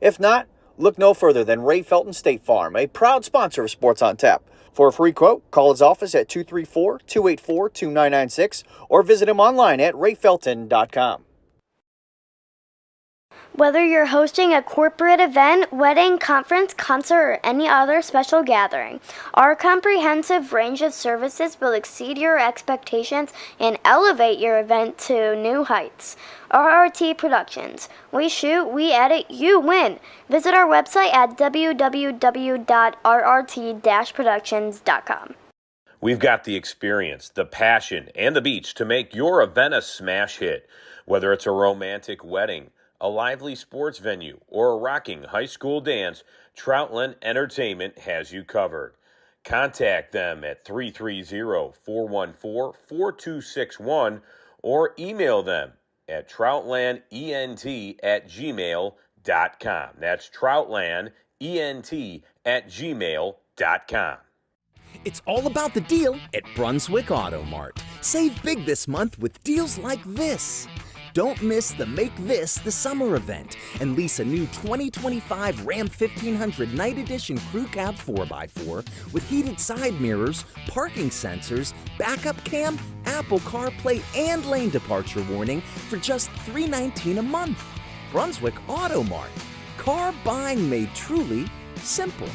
If not, look no further than Ray Felton State Farm, a proud sponsor of Sports on Tap. For a free quote, call his office at 234-284-2996 or visit him online at rayfelton.com. Whether you're hosting a corporate event, wedding, conference, concert, or any other special gathering, our comprehensive range of services will exceed your expectations and elevate your event to new heights. RRT Productions. We shoot, we edit, you win. Visit our website at www.rrt-productions.com. We've got the experience, the passion, and the beach to make your event a smash hit. Whether it's a romantic wedding, a lively sports venue, or a rocking high school dance, Troutland Entertainment has you covered. Contact them at 330-414-4261 or email them at troutlandent@gmail.com. That's troutlandent@gmail.com. It's all about the deal at Brunswick Auto Mart. Save big this month with deals like this. Don't miss the Make This the Summer event and lease a new 2025 Ram 1500 Night Edition Crew Cab 4x4 with heated side mirrors, parking sensors, backup cam, Apple CarPlay, and lane departure warning for just $319 a month. Brunswick Auto Mart. Car buying made truly simple.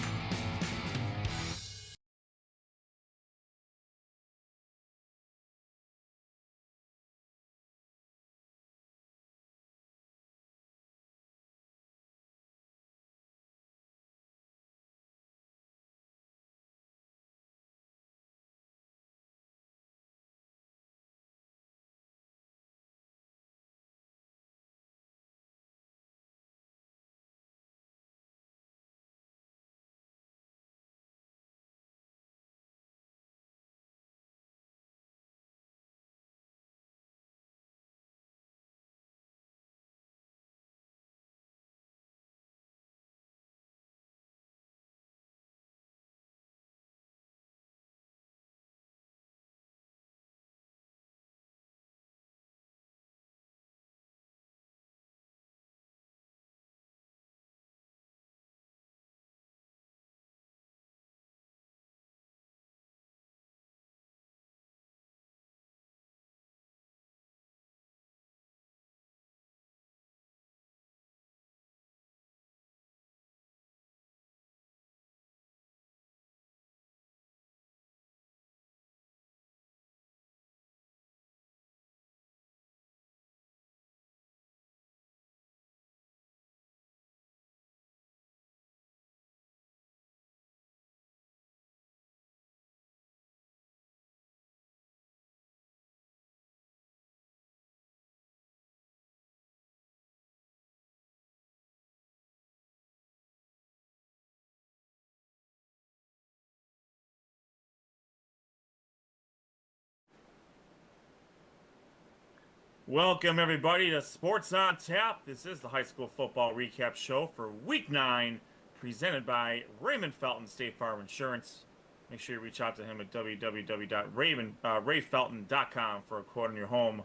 Welcome, everybody, to Sports on Tap. This is the high school football recap show for Week 9, presented by Raymond Felton State Farm Insurance. Make sure you reach out to him at www.rayfelton.com for a quote on your home,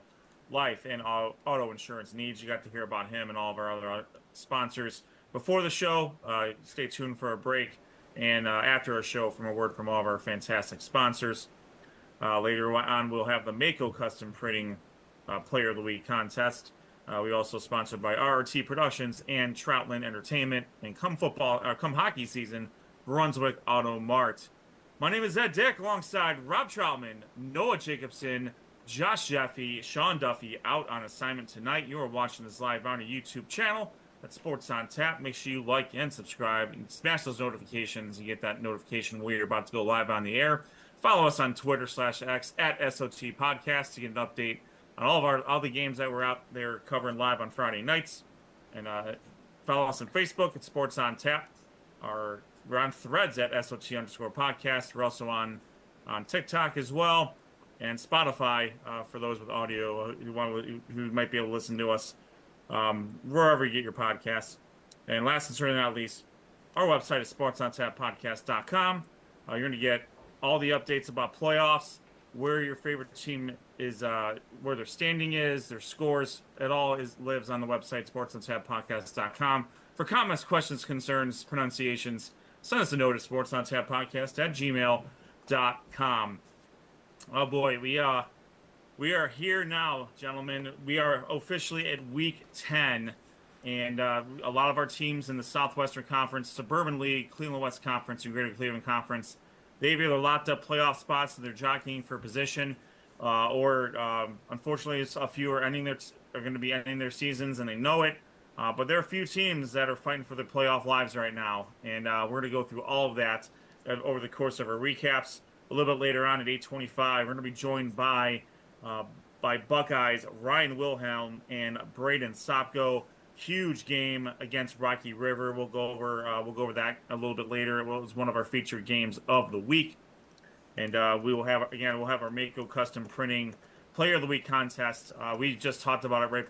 life, and auto insurance needs. You got to hear about him and all of our other sponsors before the show. Stay tuned for a break, and after our show, from a word from all of our fantastic sponsors. Later on, we'll have the Mehco Custom Printing Player of the Week contest. We also sponsored by RRT Productions and Troutland Entertainment. And come hockey season, Brunswick Auto Mart. My name is Ed Dick, alongside Rob Troutman, Noah Jacobson, Josh Jeffy, Sean Duffy out on assignment tonight. You are watching this live on our YouTube channel. That's Sports on Tap. Make sure you like and subscribe and smash those notifications. You get that notification where you're about to go live on the air. Follow us on Twitter/X at SOT Podcast to get an update on all the games that we're out there covering live on Friday nights. And follow us on Facebook at Sports on Tap. We're on Threads at SOT_podcast. We're also on TikTok as well, and Spotify for those with audio who might be able to listen to us wherever you get your podcasts. And last and certainly not least, our website is sportsontappodcast.com. You're going to get all the updates about playoffs, where your favorite team is, where their standing is, their scores. It all lives on the website, sportsontappodcast.com. For comments, questions, concerns, pronunciations, send us a note at sportsontap@gmail.com. Oh boy, we are here now, gentlemen. We are officially at week 10, and a lot of our teams in the Southwestern Conference, Suburban League, Cleveland West Conference, and Greater Cleveland Conference, they've either locked up playoff spots that they're jockeying for position, or unfortunately, a few are going to be ending their seasons, and they know it. But there are a few teams that are fighting for their playoff lives right now, and we're going to go through all of that over the course of our recaps. A little bit later on at 8:25, we're going to be joined by Buckeyes Ryan Wilhelm and Brayden Sopko. Huge game against Rocky River. We'll go over that a little bit later. It was one of our featured games of the week, and we'll have our Mehco custom printing Player of the Week contest. We just talked about it right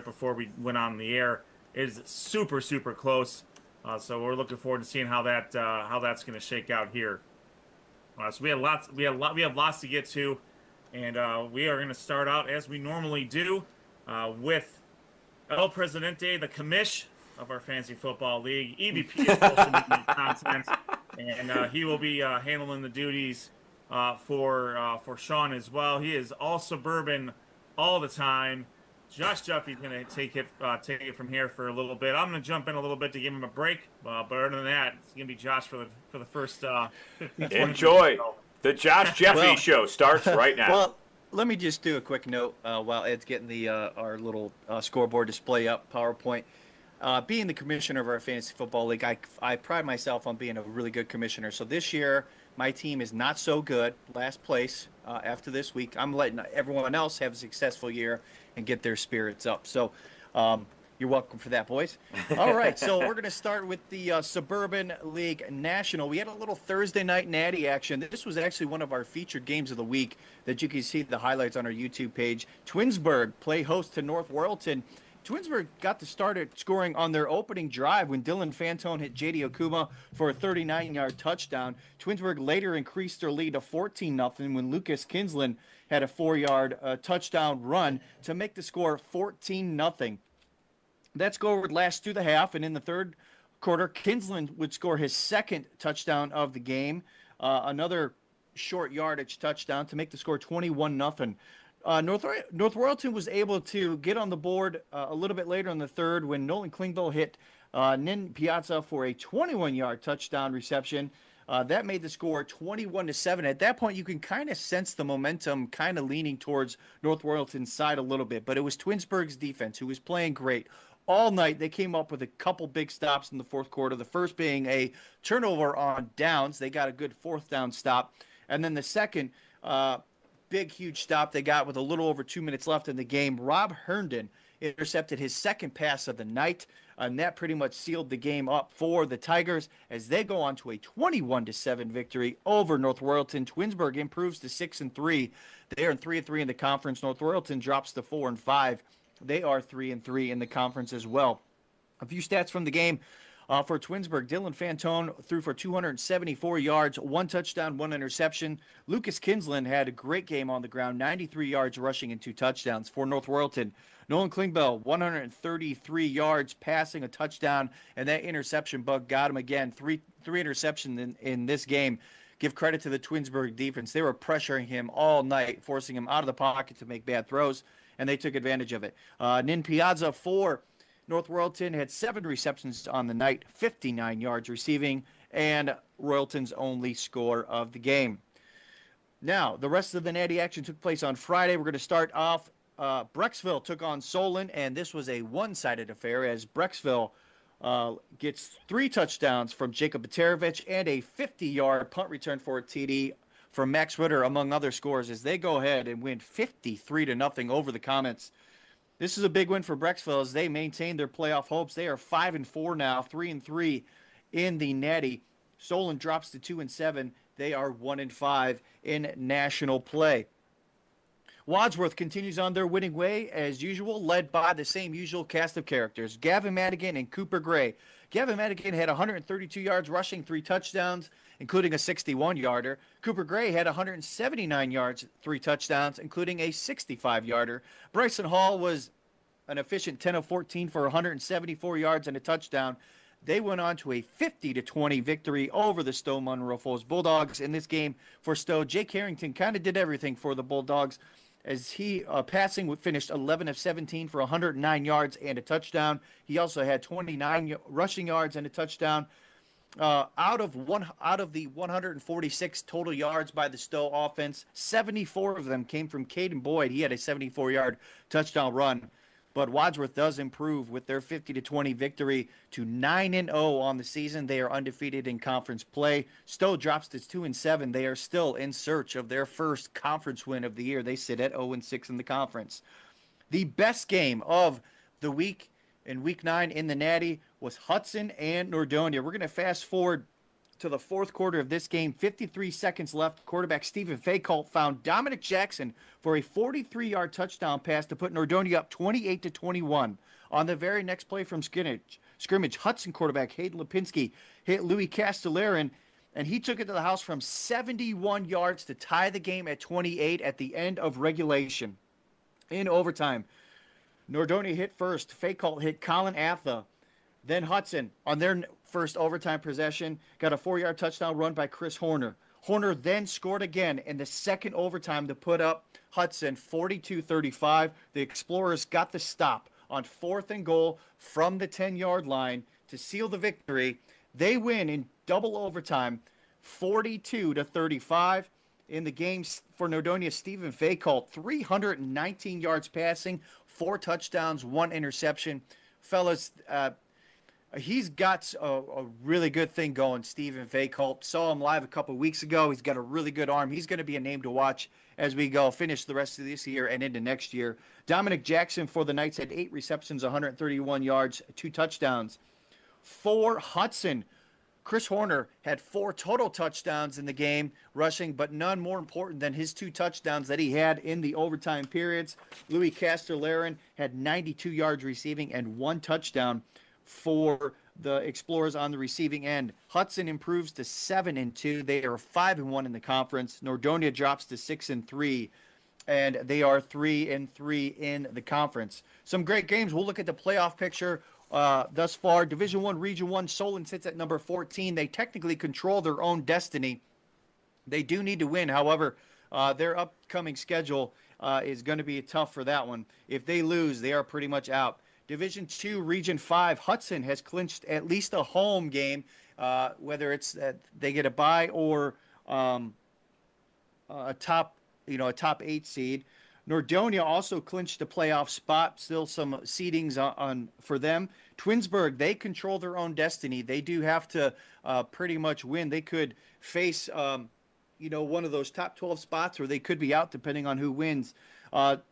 before we went on the air. It is super close, so we're looking forward to seeing how that's going to shake out here. So we have lots to get to, and we are going to start out as we normally do with El Presidente, the commish of our fantasy football league, EVP of social media content, and he will be handling the duties for Sean as well. He is all Suburban all the time. Josh Duffy's going to take it from here for a little bit. I'm going to jump in a little bit to give him a break, but other than that, it's going to be Josh for the first 15, Enjoy. The Josh Jeffy Show starts right now. Well, let me just do a quick note while Ed's getting our little scoreboard display up, PowerPoint. Being the commissioner of our fantasy football league, I pride myself on being a really good commissioner. So this year, my team is not so good, last place after this week. I'm letting everyone else have a successful year and get their spirits up. So you're welcome for that, boys. All right, so we're going to start with the Suburban League National. We had a little Thursday night natty action. This was actually one of our featured games of the week that you can see the highlights on our YouTube page. Twinsburg play host to North Royalton. Twinsburg got to start scoring on their opening drive when Dylan Fantone hit J.D. Okuma for a 39-yard touchdown. Twinsburg later increased their lead to 14-0 when Lucas Kinsland had a 4-yard touchdown run to make the score 14-0. That score would last through the half, and in the third quarter, Kinsland would score his second touchdown of the game, another short yardage touchdown to make the score 21-0. North Royalton was able to get on the board a little bit later in the third when Nolan Klingbeil hit Nin Piazza for a 21-yard touchdown reception. That made the score 21-7. At that point, you can kind of sense the momentum kind of leaning towards North Royalton's side a little bit, but it was Twinsburg's defense who was playing great. All night, they came up with a couple big stops in the fourth quarter, the first being a turnover on downs. They got a good fourth down stop. And then the second big, huge stop they got with a little over 2 minutes left in the game. Rob Herndon intercepted his second pass of the night, and that pretty much sealed the game up for the Tigers as they go on to a 21-7 victory over North Royalton. Twinsburg improves to 6-3. They are 3-3 in the conference. North Royalton drops to 4-5. They are 3-3 in the conference as well. A few stats from the game. For Twinsburg, Dylan Fantone threw for 274 yards, 1 touchdown, 1 interception. Lucas Kinsland had a great game on the ground, 93 yards rushing and 2 touchdowns. For North Royalton, Nolan Klingbeil, 133 yards passing, a touchdown, and that interception bug got him again. Three interceptions in this game. Give credit to the Twinsburg defense. They were pressuring him all night, forcing him out of the pocket to make bad throws, and they took advantage of it. Nin Piazza for North Royalton had 7 receptions on the night, 59 yards receiving, and Royalton's only score of the game. Now, the rest of the natty action took place on Friday. We're going to start off. Brecksville took on Solon, and this was a one-sided affair as Brecksville gets 3 touchdowns from Jacob Batarovich and a 50-yard punt return for a TD from Max Ritter, among other scores, as they go ahead and win 53-0 over the Comets. This is a big win for Brecksville as they maintain their playoff hopes. They are 5-4 now, 3-3 in the natty. Solon drops to 2-7. They are 1-5 in national play. Wadsworth continues on their winning way as usual, led by the same usual cast of characters, Gavin Madigan and Cooper Gray. Gavin Madigan had 132 yards rushing, 3 touchdowns, including a 61-yarder. Cooper Gray had 179 yards, 3 touchdowns, including a 65-yarder. Bryson Hall was an efficient 10 of 14 for 174 yards and a touchdown. They went on to a 50-20 victory over the Stowe Monroe Falls Bulldogs. In this game for Stowe, Jake Harrington kind of did everything for the Bulldogs as he passing finished 11 of 17 for 109 yards and a touchdown. He also had 29 rushing yards and a touchdown. Out of the 146 total yards by the Stowe offense, 74 of them came from Caden Boyd. He had a 74-yard touchdown run. But Wadsworth does improve with their 50-20 victory to 9-0 on the season. They are undefeated in conference play. Stowe drops to 2-7. They are still in search of their first conference win of the year. They sit at 0-6 in the conference. The best game of the week in Week 9 in the Natty was Hudson and Nordonia. We're going to fast forward to the fourth quarter of this game. 53 seconds left. Quarterback Stephen Faycolt found Dominic Jackson for a 43-yard touchdown pass to put Nordonia up 28-21. On the very next play from scrimmage, Hudson quarterback Hayden Lipinski hit Louis Castellarin, and he took it to the house from 71 yards to tie the game at 28 at the end of regulation. In overtime, Nordonia hit first. Faycolt hit Colin Atha. Then Hudson, on their first overtime possession, got a 4-yard touchdown run by Chris Horner. Horner then scored again in the second overtime to put up Hudson 42-35. The Explorers got the stop on 4th and goal from the 10-yard line to seal the victory. They win in double overtime, 42-35. In the game for Nordonia, Stephen Faycolt, 319 yards passing, 4 touchdowns, 1 interception. Fellas, he's got a really good thing going, Stephen Faycolt. Saw him live a couple weeks ago. He's got a really good arm. He's going to be a name to watch as we go finish the rest of this year and into next year. Dominic Jackson for the Knights had 8 receptions, 131 yards, 2 touchdowns. For Hudson, Chris Horner had 4 total touchdowns in the game, rushing, but none more important than his 2 touchdowns that he had in the overtime periods. Louis Castellarin had 92 yards receiving and 1 touchdown for the Explorers on the receiving end. Hudson improves to 7-2. They are 5-1 in the conference. Nordonia drops to 6-3, and they are 3-3 in the conference. Some great games. We'll look at the playoff picture thus far. Division I, Region 1, Solon sits at number 14. They technically control their own destiny. They do need to win. However, their upcoming schedule is going to be tough for that one. If they lose, they are pretty much out. Division II, Region 5, Hudson has clinched at least a home game, whether it's they get a bye or a top 8 seed. Nordonia also clinched a playoff spot. Still some seedings on for them. Twinsburg, they control their own destiny. They do have to pretty much win. They could face one of those top 12 spots, or they could be out depending on who wins.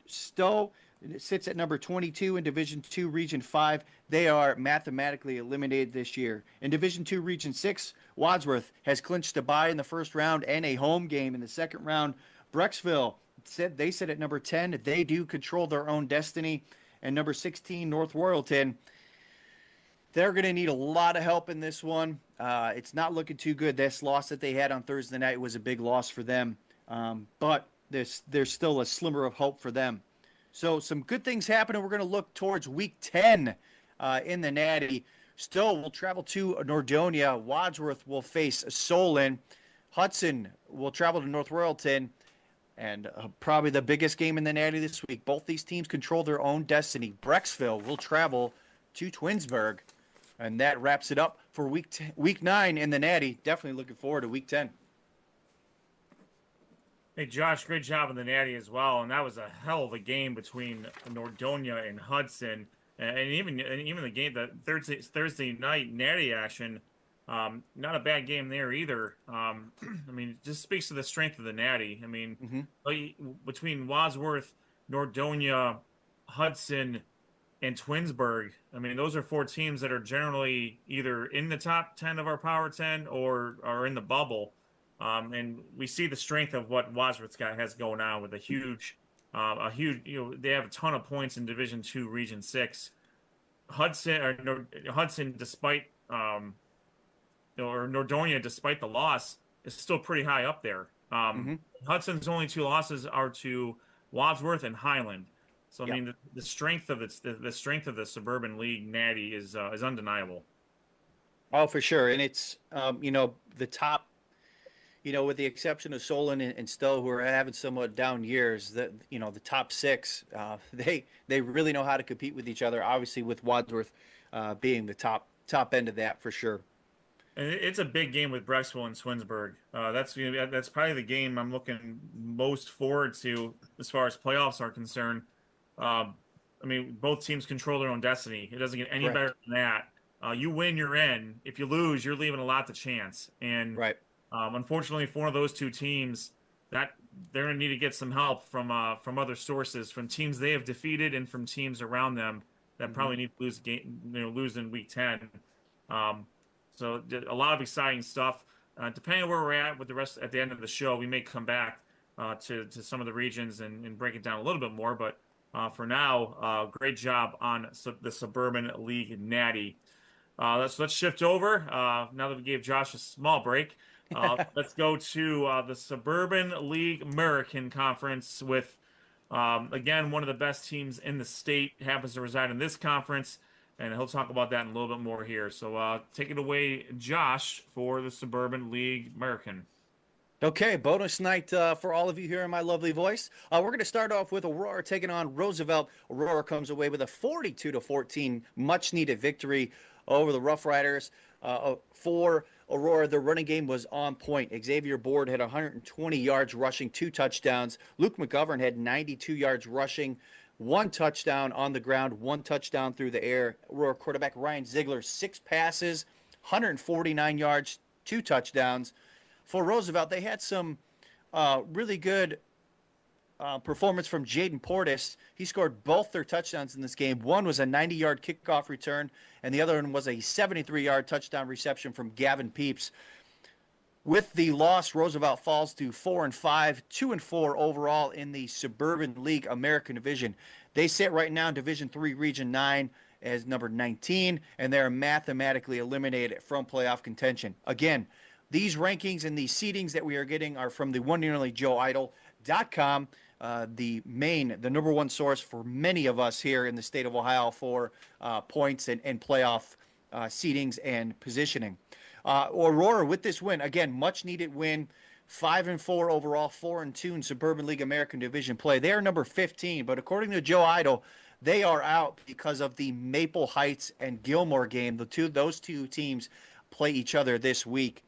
Stowe sits at number 22 in Division II, Region 5. They are mathematically eliminated this year. In Division II, Region 6, Wadsworth has clinched a bye in the first round and a home game in the second round. Brecksville, they sit at number 10. They do control their own destiny. And number 16, North Royalton, they're going to need a lot of help in this one. It's not looking too good. This loss that they had on Thursday night was a big loss for them. But there's still a slimmer of hope for them. So some good things happening. We're going to look towards Week 10 in the Natty. Stowe will travel to Nordonia. Wadsworth will face Solon. Hudson will travel to North Royalton. And probably the biggest game in the Natty this week. Both these teams control their own destiny. Brecksville will travel to Twinsburg. And that wraps it up for Week 9 in the Natty. Definitely looking forward to Week 10. Hey, Josh, great job in the Natty as well. And that was a hell of a game between Nordonia and Hudson. And even the game, the Thursday night Natty action, not a bad game there either. I mean, it just speaks to the strength of the Natty. I mean, between Wadsworth, Nordonia, Hudson, and Twinsburg, I mean, those are 4 teams that are generally either in the top 10 of our Power 10 or are in the bubble. And we see the strength of what Wadsworth has going on with a huge, they have a ton of points in Division II, Region 6. Hudson, despite, or Nordonia, despite the loss, is still pretty high up there. Hudson's only 2 losses are to Wadsworth and Highland. So I mean, the strength of the strength of the Suburban League Natty is undeniable. Oh, for sure. And it's, the top, with the exception of Solon and Stowe, who are having somewhat down years, the top six, they really know how to compete with each other. Obviously, with Wadsworth being the top end of that for sure. And it's a big game with Brecksville and Swinsburg. That's probably the game I'm looking most forward to as far as playoffs are concerned. I mean, both teams control their own destiny. It doesn't get any Correct. better than that. You win, you're in. If you lose, you're leaving a lot to chance. And Right. unfortunately, for one of those two teams, that they're going to need to get some help from other sources, from teams they have defeated and from teams around them that probably need to lose in week 10. So a lot of exciting stuff. Depending on where we're at with the rest at the end of the show, we may come back to some of the regions and break it down a little bit more. But for now, great job on the Suburban League Natty. Let's shift over. Now that we gave Josh a small break, let's go to the Suburban League American Conference with, again, one of the best teams in the state happens to reside in this conference, and he'll talk about that in a little bit more here. So take it away, Josh, for the Suburban League American. Okay, bonus night for all of you here in my lovely voice. We're going to start off with Aurora taking on Roosevelt. Aurora comes away with a 42-14 much-needed victory over the Rough Riders. For Aurora, the running game was on point. Xavier Board had 120 yards rushing, 2 touchdowns. Luke McGovern had 92 yards rushing, 1 touchdown on the ground, 1 touchdown through the air. Aurora quarterback Ryan Ziegler, 6 passes, 149 yards, 2 touchdowns. For Roosevelt, they had some really good performance from Jaden Portis. He scored both their touchdowns in this game. One was a 90-yard kickoff return, and the other one was a 73-yard touchdown reception from Gavin Peeps. With the loss, Roosevelt falls to 4-5, 2-4 overall in the Suburban League American Division. They sit right now in Division III, Region 9 as number 19, and they're mathematically eliminated from playoff contention. Again, these rankings and these seedings that we are getting are from the one and only JoeIdle.com, the number one source for many of us here in the state of Ohio for points and playoff seedings and positioning. Aurora with this win, again, much needed win, 5-4 overall, 4-2 in Suburban League American Division play. They are number 15, but according to Joe Idle, they are out because of the Maple Heights and Gilmore game. Those two teams play each other this week.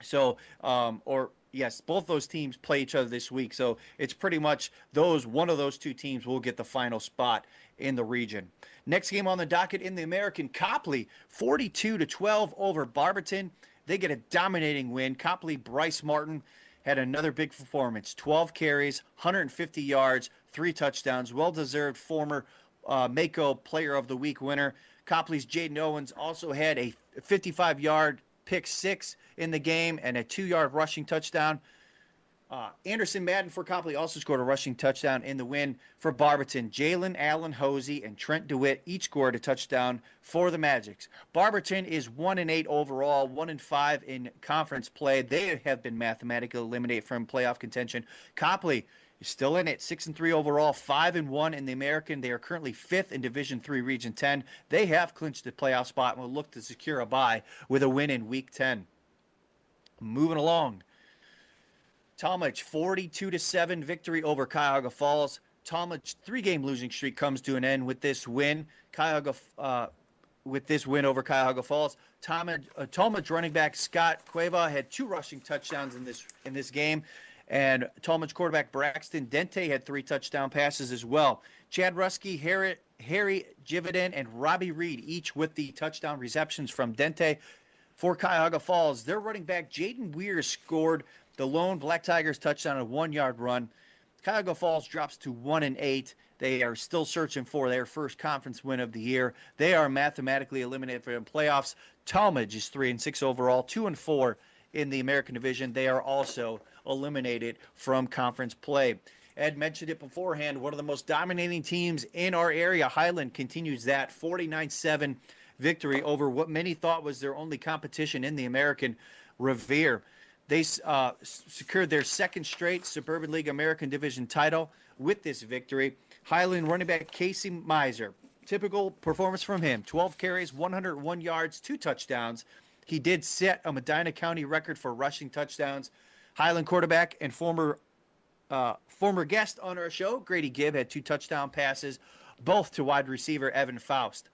So, both those teams play each other this week. So it's pretty much one of those two teams will get the final spot in the region. Next game on the docket in the American, Copley, 42-12 over Barberton. They get a dominating win. Copley Bryce Martin had another big performance, 12 carries, 150 yards, 3 touchdowns. Well-deserved former Mehco Player of the Week winner. Copley's Jaden Owens also had a 55-yard pick 6 in the game and a 2-yard rushing touchdown. Anderson Madden for Copley also scored a rushing touchdown in the win for Barberton. Jalen Allen Hosey and Trent DeWitt each scored a touchdown for the Magics. Barberton is 1-8 overall, 1-5 in conference play. They have been mathematically eliminated from playoff contention. Copley is still in it, 6-3 overall, 5-1 in the American. They are currently 5th in Division III, Region 10. They have clinched the playoff spot and will look to secure a bye with a win in Week 10. Moving along. Talmadge, 42-7 victory over Cuyahoga Falls. Talmadge 3-game losing streak comes to an end with this win. With this win over Cuyahoga Falls. Talmadge running back Scott Cueva had 2 rushing touchdowns in this game. And Talmadge quarterback Braxton Dente had 3 touchdown passes as well. Chad Rusky, Harry Jividen, and Robbie Reed each with the touchdown receptions from Dente. For Cuyahoga Falls, their running back Jaden Weir scored the lone Black Tigers touchdown, a 1-yard run. Cuyahoga Falls drops to 1-8. They are still searching for their first conference win of the year. They are mathematically eliminated from playoffs. Talmadge is 3-6 overall, 2-4 in the American Division. They are also eliminated from conference play. Ed mentioned it beforehand. One of the most dominating teams in our area, Highland, continues that 49-7 victory over what many thought was their only competition in the American, Revere. They secured their second straight Suburban League American Division title with this victory. Highland running back Casey Miser. Typical performance from him. 12 carries, 101 yards, 2 touchdowns. He did set a Medina County record for rushing touchdowns. Highland quarterback and former guest on our show, Grady Gibb, had 2 touchdown passes, both to wide receiver Evan Faust.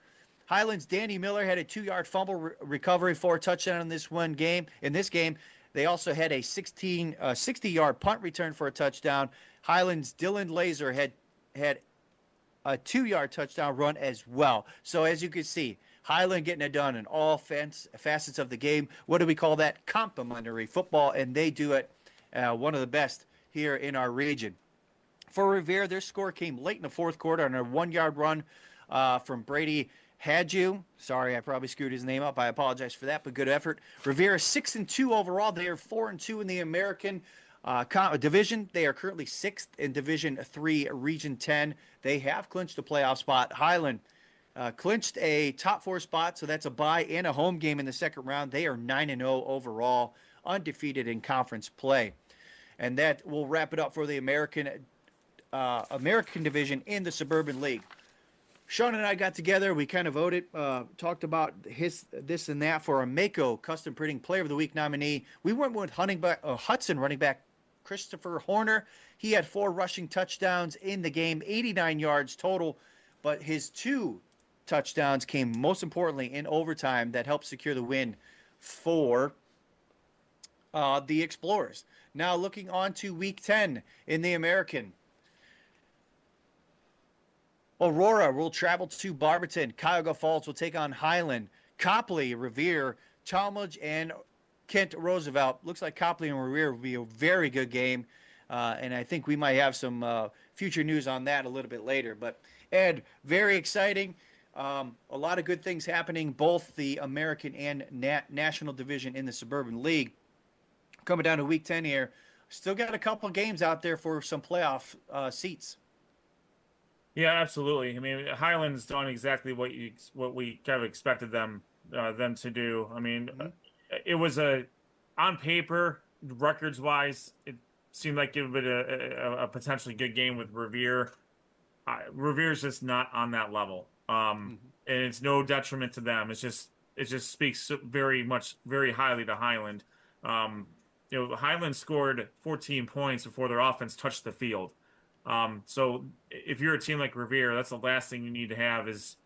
Highland's Danny Miller had a 2-yard fumble recovery for a touchdown in this game. They also had a 60-yard punt return for a touchdown. Highland's Dylan Laser had a 2-yard touchdown run as well. So as you can see, Highland getting it done in all facets of the game. What do we call that? Complementary football, and they do it one of the best here in our region. For Revere, their score came late in the fourth quarter on a 1-yard run from Brady Hadju. Sorry, I probably screwed his name up. I apologize for that, but good effort. Revere is 6-2 overall. They are 4-2 in the American division. They are currently 6th in Division 3, Region 10. They have clinched a playoff spot. Highland clinched a top 4 spot, so that's a bye and a home game in the second round. They are 9-0 overall, undefeated in conference play. And that will wrap it up for the American division in the Suburban League. Sean and I got together. We kind of voted, talked about this and that for a Mehco Custom Printing Player of the Week nominee. We went with Hudson running back Christopher Horner. He had 4 rushing touchdowns in the game, 89 yards total, but his 2 touchdowns came most importantly in overtime that helped secure the win for the Explorers. Now looking on to Week 10 in the American. Aurora will travel to Barberton. Cuyahoga Falls will take on Highland. Copley, Revere, Talmadge, and Kent Roosevelt. Looks like Copley and Revere will be a very good game. And I think we might have some future news on that a little bit later. But, Ed, very exciting. A lot of good things happening, both the American and National Division in the Suburban League. Coming down to Week 10 here. Still got a couple of games out there for some playoff seats. Yeah, absolutely. I mean, Highland's done exactly what we kind of expected them to do. I mean, it was on paper, records wise, it seemed like it would be a potentially good game with Revere. Revere's just not on that level, and it's no detriment to them. It just speaks very highly to Highland. Highland scored 14 points before their offense touched the field. So if you're a team like Revere, that's the last thing you need to have is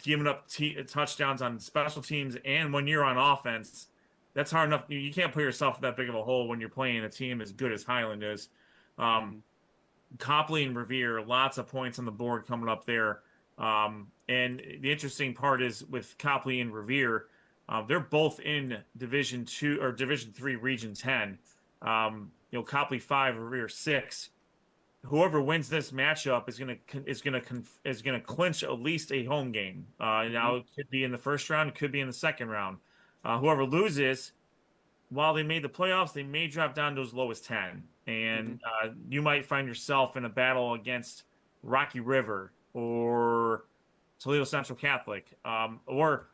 giving up touchdowns on special teams. And when you're on offense, that's hard enough. You can't put yourself in that big of a hole when you're playing a team as good as Highland is. Copley and Revere, lots of points on the board coming up there. And the interesting part is with Copley and Revere, they're both in Division 2 or Division 3 Region 10. Copley 5, Revere 6. Whoever wins this matchup is gonna clinch at least a home game. Now it could be in the first round, it could be in the second round. Whoever loses, while they made the playoffs, they may drop down to as low as 10, and you might find yourself in a battle against Rocky River or Toledo Central Catholic, or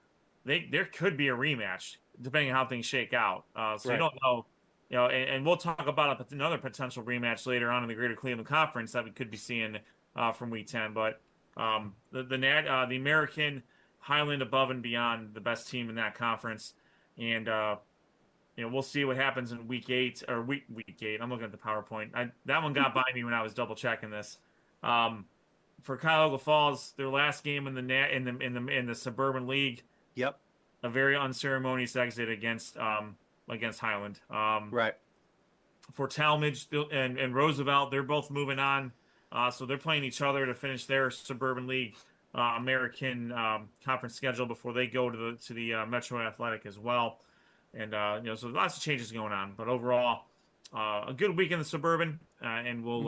there could be a rematch depending on how things shake out. So you don't know. And we'll talk about another potential rematch later on in the Greater Cleveland Conference that we could be seeing from Week 10. But the American, Highland above and beyond the best team in that conference, and we'll see what happens in Week 8 or Week 8. I'm looking at the PowerPoint. That one got by me when I was double checking this. For Cuyahoga Falls, their last game in the Suburban League. Yep. A very unceremonious exit against Highland. Right. For Talmadge and Roosevelt, they're both moving on. So they're playing each other to finish their Suburban League American conference schedule before they go to the Metro Athletic as well. And so lots of changes going on. But overall, a good week in the Suburban, and we'll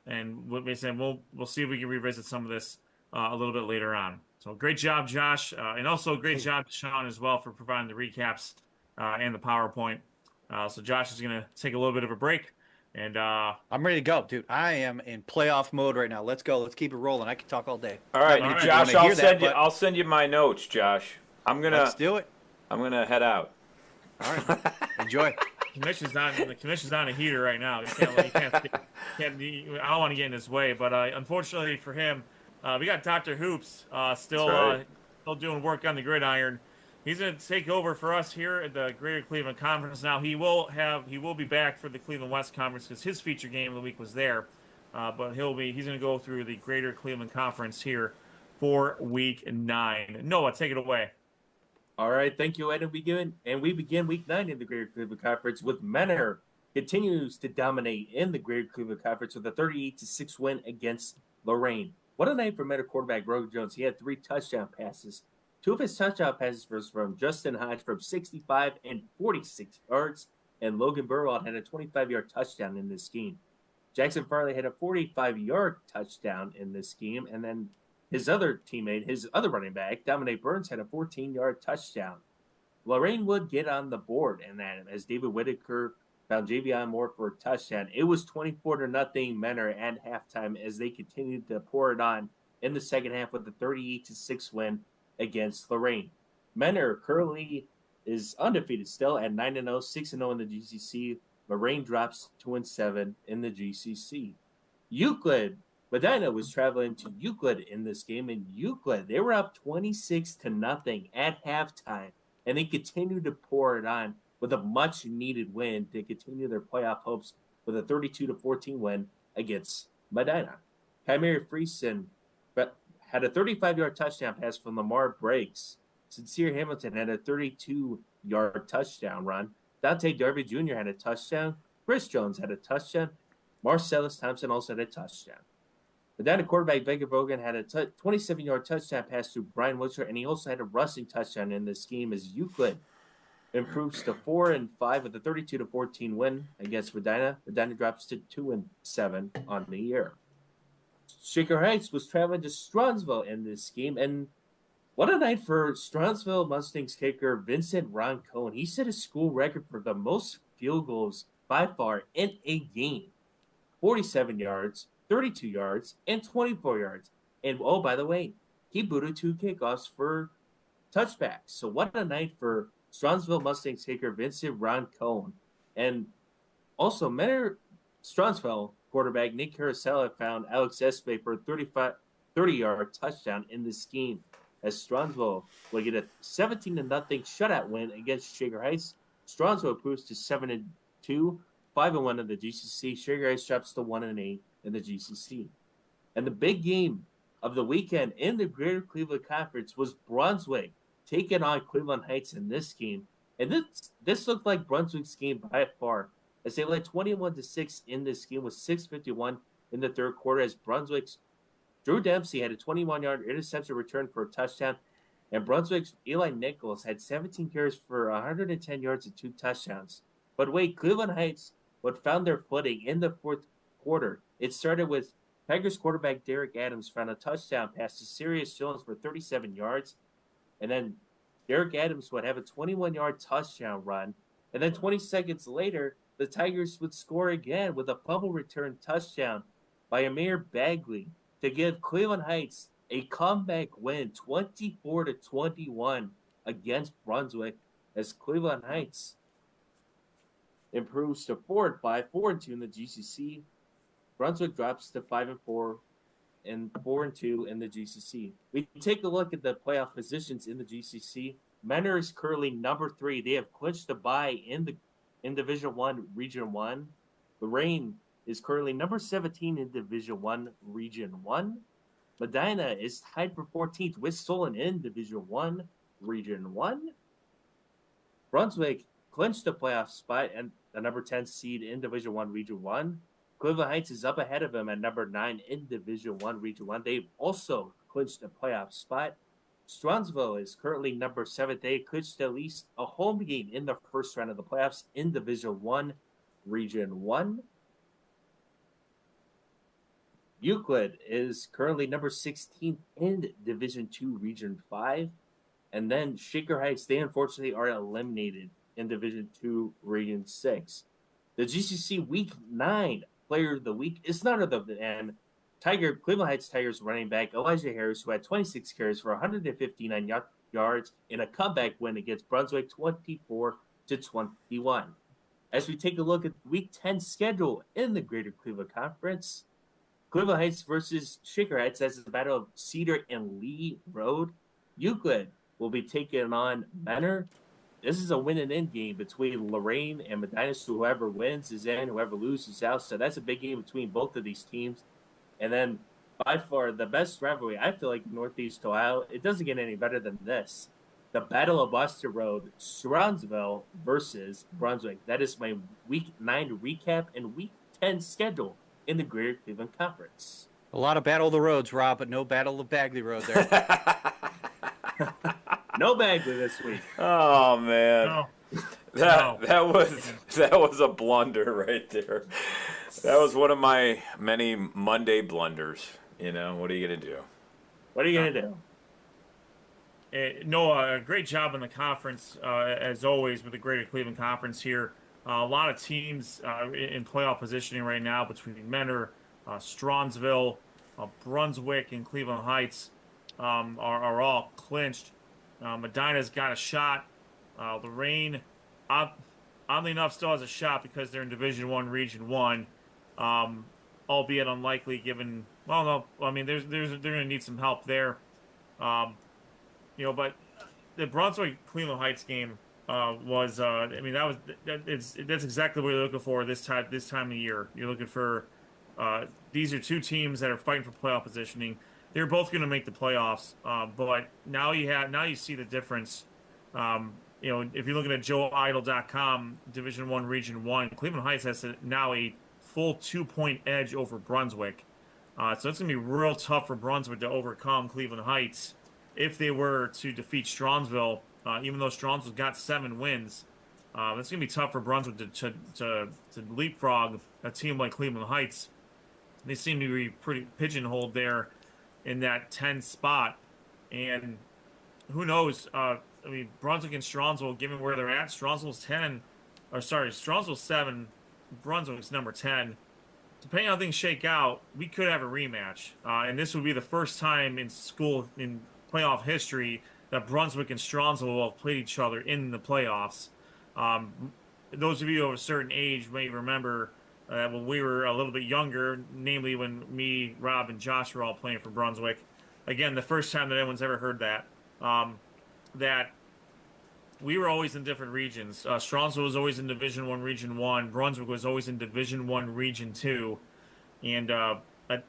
we'll see if we can revisit some of this a little bit later on. So great job, Josh, and also great job, Sean, as well, for providing the recaps and the PowerPoint. So Josh is going to take a little bit of a break, and I'm ready to go, dude. I am in playoff mode right now. Let's go. Let's keep it rolling. I can talk all day. All right, Josh. I'll send you my notes, Josh. Let's do it. I'm gonna head out. All right. Enjoy. commission's on a heater right now. I don't want to get in his way, but unfortunately for him, we got Dr. Hoops still doing work on the gridiron. He's going to take over for us here at the Greater Cleveland Conference. Now he will be back for the Cleveland West Conference because his feature game of the week was there. But he's going to go through the Greater Cleveland Conference here for Week 9. Noah, take it away. All right, thank you, Ed. We begin Week 9 in the Greater Cleveland Conference with Menor continues to dominate in the Greater Cleveland Conference with a 38-6 win against Lorraine. What a night for Menor quarterback Rogan Jones. He had 3 touchdown passes. 2 of his touchdown passes were from Justin Hodge from 65 and 46 yards, and Logan Burwald had a 25-yard touchdown in this game. Jackson Farley had a 45-yard touchdown in this game, and then his other teammate, his other running back, Dominic Burns, had a 14-yard touchdown. Lorraine would get on the board in that as David Whitaker found Javion Moore for a touchdown. It was 24-0 Menor at halftime as they continued to pour it on in the second half with a 38-6 win against Lorraine. Menor currently is undefeated still at 9-0, 6-0 in the GCC. Lorraine drops 2-7 in the GCC. Euclid Medina was traveling to Euclid in this game. In Euclid, they were up 26-0 at halftime, and they continued to pour it on with a much-needed win to continue their playoff hopes with a 32-14 win against Medina. Kymere Friesen had a 35-yard touchdown pass from Lamar Breaks. Sincere Hamilton had a 32-yard touchdown run. Dante Darby Jr. had a touchdown. Chris Jones had a touchdown. Marcellus Thompson also had a touchdown. Medina quarterback Vega Bogan had a 27-yard touchdown pass to Brian Witcher, and he also had a rushing touchdown in this game as Euclid improves to 4-5 with a 32-14 win against Medina. Medina drops to 2-7 on the year. Shaker Heights was traveling to Strongsville in this game, and what a night for Strongsville Mustangs kicker Vincent Ron Cohen. He set a school record for the most field goals by far in a game. 47 yards, 32 yards, and 24 yards. And, oh, by the way, he booted 2 kickoffs for touchbacks. So what a night for Strongsville Mustangs kicker Vincent Ron Cohen. And also, Strongsville quarterback Nick Carousel found Alex Espe for a 30-yard touchdown in this game, as Strongsville will get a 17-0 shutout win against Shaker Heights. Strongsville improves to 7-2, 5-1 in the GCC. Shaker Heights drops to 1-8 in the GCC. And the big game of the weekend in the Greater Cleveland Conference was Brunswick taking on Cleveland Heights in this game. And this looked like Brunswick's game by far, as they led 21-6 in this game with 6:51 in the third quarter, as Brunswick's Drew Dempsey had a 21-yard interception return for a touchdown, and Brunswick's Eli Nichols had 17 carries for 110 yards and 2 touchdowns. But wait, Cleveland Heights found their footing in the fourth quarter. It started with Tigers quarterback Derek Adams found a touchdown pass to Sirius Jones for 37 yards, and then Derek Adams would have a 21-yard touchdown run, and then 20 seconds later, the Tigers would score again with a fumble return touchdown by Amir Bagley to give Cleveland Heights a comeback win, 24-21 against Brunswick, as Cleveland Heights improves to 4-5, 4-2 in the GCC. Brunswick drops to 5-4 and 4-2 in the GCC. We take a look at the playoff positions in the GCC. Menor is currently number 3. They have clinched the bye in Division 1, Region 1. Lorraine is currently number 17 in Division 1, Region 1. Medina is tied for 14th with Solon in Division 1, Region 1. Brunswick clinched the playoff spot and the number 10 seed in Division 1, Region 1. Cleveland Heights is up ahead of them at number 9 in Division 1, Region 1. They've also clinched a playoff spot. Strongsville is currently number 7. They clinched at least a home game in the first round of the playoffs in Division 1, Region 1. Euclid is currently number 16 in Division 2, Region 5. And then Shaker Heights, they unfortunately are eliminated in Division 2, Region 6. The GCC Week 9 Player of the Week is none other than Cleveland Heights Tigers running back Elijah Harris, who had 26 carries for 159 yards in a comeback win against Brunswick, 24-21. As we take a look at Week 10 schedule in the Greater Cleveland Conference, Cleveland Heights versus Shaker Heights. That's the battle of Cedar and Lee Road. Euclid will be taking on Menor. This is a win-and-in game between Lorraine and Medina, so whoever wins is in, whoever loses is out. So that's a big game between both of these teams. And then by far the best rivalry, I feel like, in Northeast Ohio, it doesn't get any better than this. The Battle of Buster Road, Strongsville versus Brunswick. That is my Week 9 recap and Week 10 schedule in the Greater Cleveland Conference. A lot of Battle of the Roads, Rob, but no Battle of Bagley Road there. No Bagley this week. Oh man, that was a blunder right there. That was one of my many Monday blunders. You know, what are you gonna do? What are you gonna do? Noah, great job in the conference, as always, with the Greater Cleveland Conference here. A lot of teams in playoff positioning right now between Menor, Strongsville, Brunswick, and Cleveland Heights are all clinched. Medina's got a shot. Lorraine, oddly enough, still has a shot because they're in Division I, Region 1, albeit unlikely given. Well, no, I mean, they're going to need some help there. But the Brunswick Cleveland Heights game was that's exactly what you're looking for this time of year. You're looking for these are two teams that are fighting for playoff positioning. They're both going to make the playoffs, but now you see the difference. If you're looking at joeidle.com, Division I, Region 1, Cleveland Heights has now a full 2-point edge over Brunswick. So it's going to be real tough for Brunswick to overcome Cleveland Heights if they were to defeat Strongsville. Even though Strongsville's got 7 wins, it's going to be tough for Brunswick to leapfrog a team like Cleveland Heights. They seem to be pretty pigeonholed there in that 10 spot, and who knows? Brunswick and Strongsville, given where they're at, Strongsville's 7, Brunswick's number 10. Depending on how things shake out, we could have a rematch, and this would be the first time in playoff history that Brunswick and Strongsville will have played each other in the playoffs. Those of you of a certain age may remember when we were a little bit younger, namely when me, Rob, and Josh were all playing for Brunswick. Again, the first time that anyone's ever heard that, that we were always in different regions. Strongsville was always in Division I, Region 1. Brunswick was always in Division I, Region 2. And I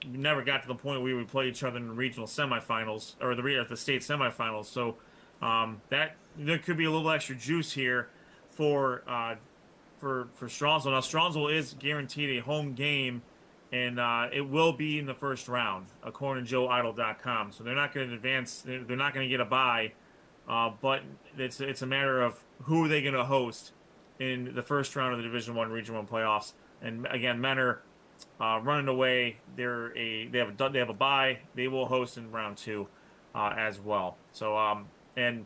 never got to the point where we would play each other in the regional semifinals, or the state semifinals. So that there could be a little extra juice here for Strongsville. Now, Strongsville is guaranteed a home game, and it will be in the first round, according to joeidle.com. So they're not going to advance. They're not going to get a bye, but it's a matter of who are they going to host in the first round of the Division I, Region 1 playoffs. And again, Menor running away. They have a bye. They will host in round 2 as well. So and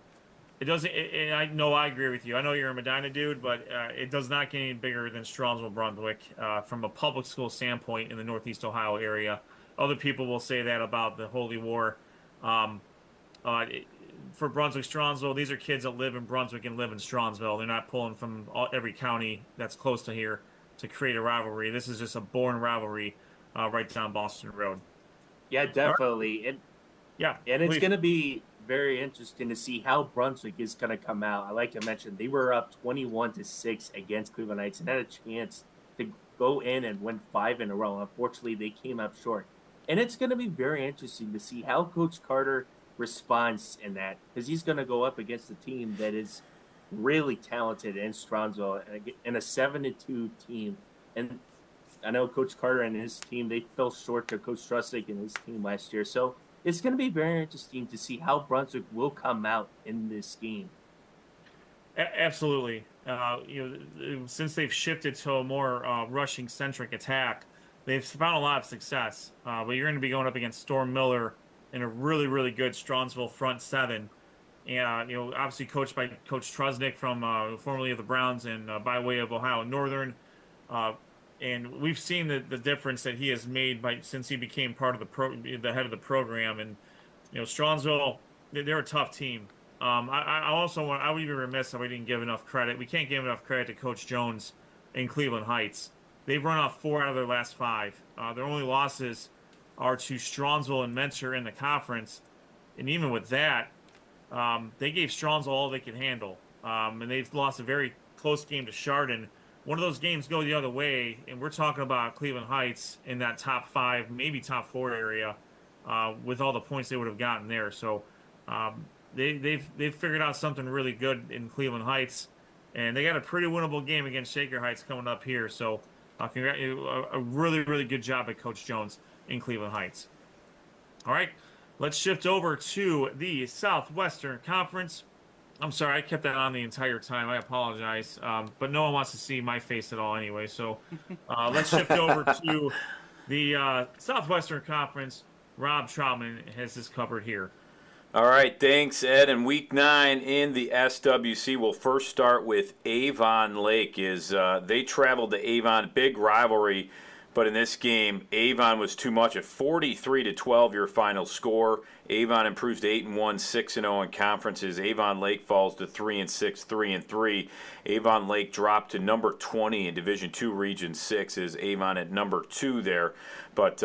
it doesn't. I know I agree with you. I know you're a Medina dude, but it does not get any bigger than Strongsville, Brunswick from a public school standpoint in the Northeast Ohio area. Other people will say that about the Holy War. For Brunswick, Strongsville, these are kids that live in Brunswick and live in Strongsville. They're not pulling from every county that's close to here to create a rivalry. This is just a born rivalry right down Boston Road. Yeah, definitely. And it's going to be very interesting to see how Brunswick is going to come out. Like I mentioned, they were up 21-6 against Cleveland Heights and had a chance to go in and win 5 in a row. Unfortunately, they came up short. And it's going to be very interesting to see how Coach Carter responds in that, because he's going to go up against a team that is really talented in Strongsville and a 7-2 team. And I know Coach Carter and his team, they fell short to Coach Trussick and his team last year. So it's going to be very interesting to see how Brunswick will come out in this game. Absolutely. Since they've shifted to a more rushing-centric attack, they've found a lot of success. But you're going to be going up against Storm Miller in a really, really good Strongsville front 7. And, obviously coached by Coach Trusnick from formerly of the Browns and by way of Ohio Northern. And we've seen the difference that he has made since he became part of the head of the program. And, Strongsville, they're a tough team. I would be remiss if we didn't give enough credit. We can't give enough credit to Coach Jones in Cleveland Heights. They've run off 4 out of their last 5. Their only losses are to Strongsville and Mentor in the conference. And even with that, they gave Strongsville all they could handle. And they've lost a very close game to Chardon. One of those games go the other way, and we're talking about Cleveland Heights in that top 5, maybe top 4 area, with all the points they would have gotten there. So they've figured out something really good in Cleveland Heights, and they got a pretty winnable game against Shaker Heights coming up here. So a really, really good job by Coach Jones in Cleveland Heights. All right, let's shift over to the Southwestern Conference. I'm sorry, I kept that on the entire time. I apologize. But no one wants to see my face at all anyway. So let's shift over to the Southwestern Conference. Rob Troutman has this covered here. All right, thanks, Ed. And Week 9 in the SWC, we'll first start with Avon Lake. They traveled to Avon, big rivalry. But in this game, Avon was too much at 43-12, your final score. Avon improves to 8-1, 6-0 in conferences. Avon Lake falls to 3-6, 3-3. Avon Lake dropped to number 20 in Division II Region 6, is Avon at number 2 there. But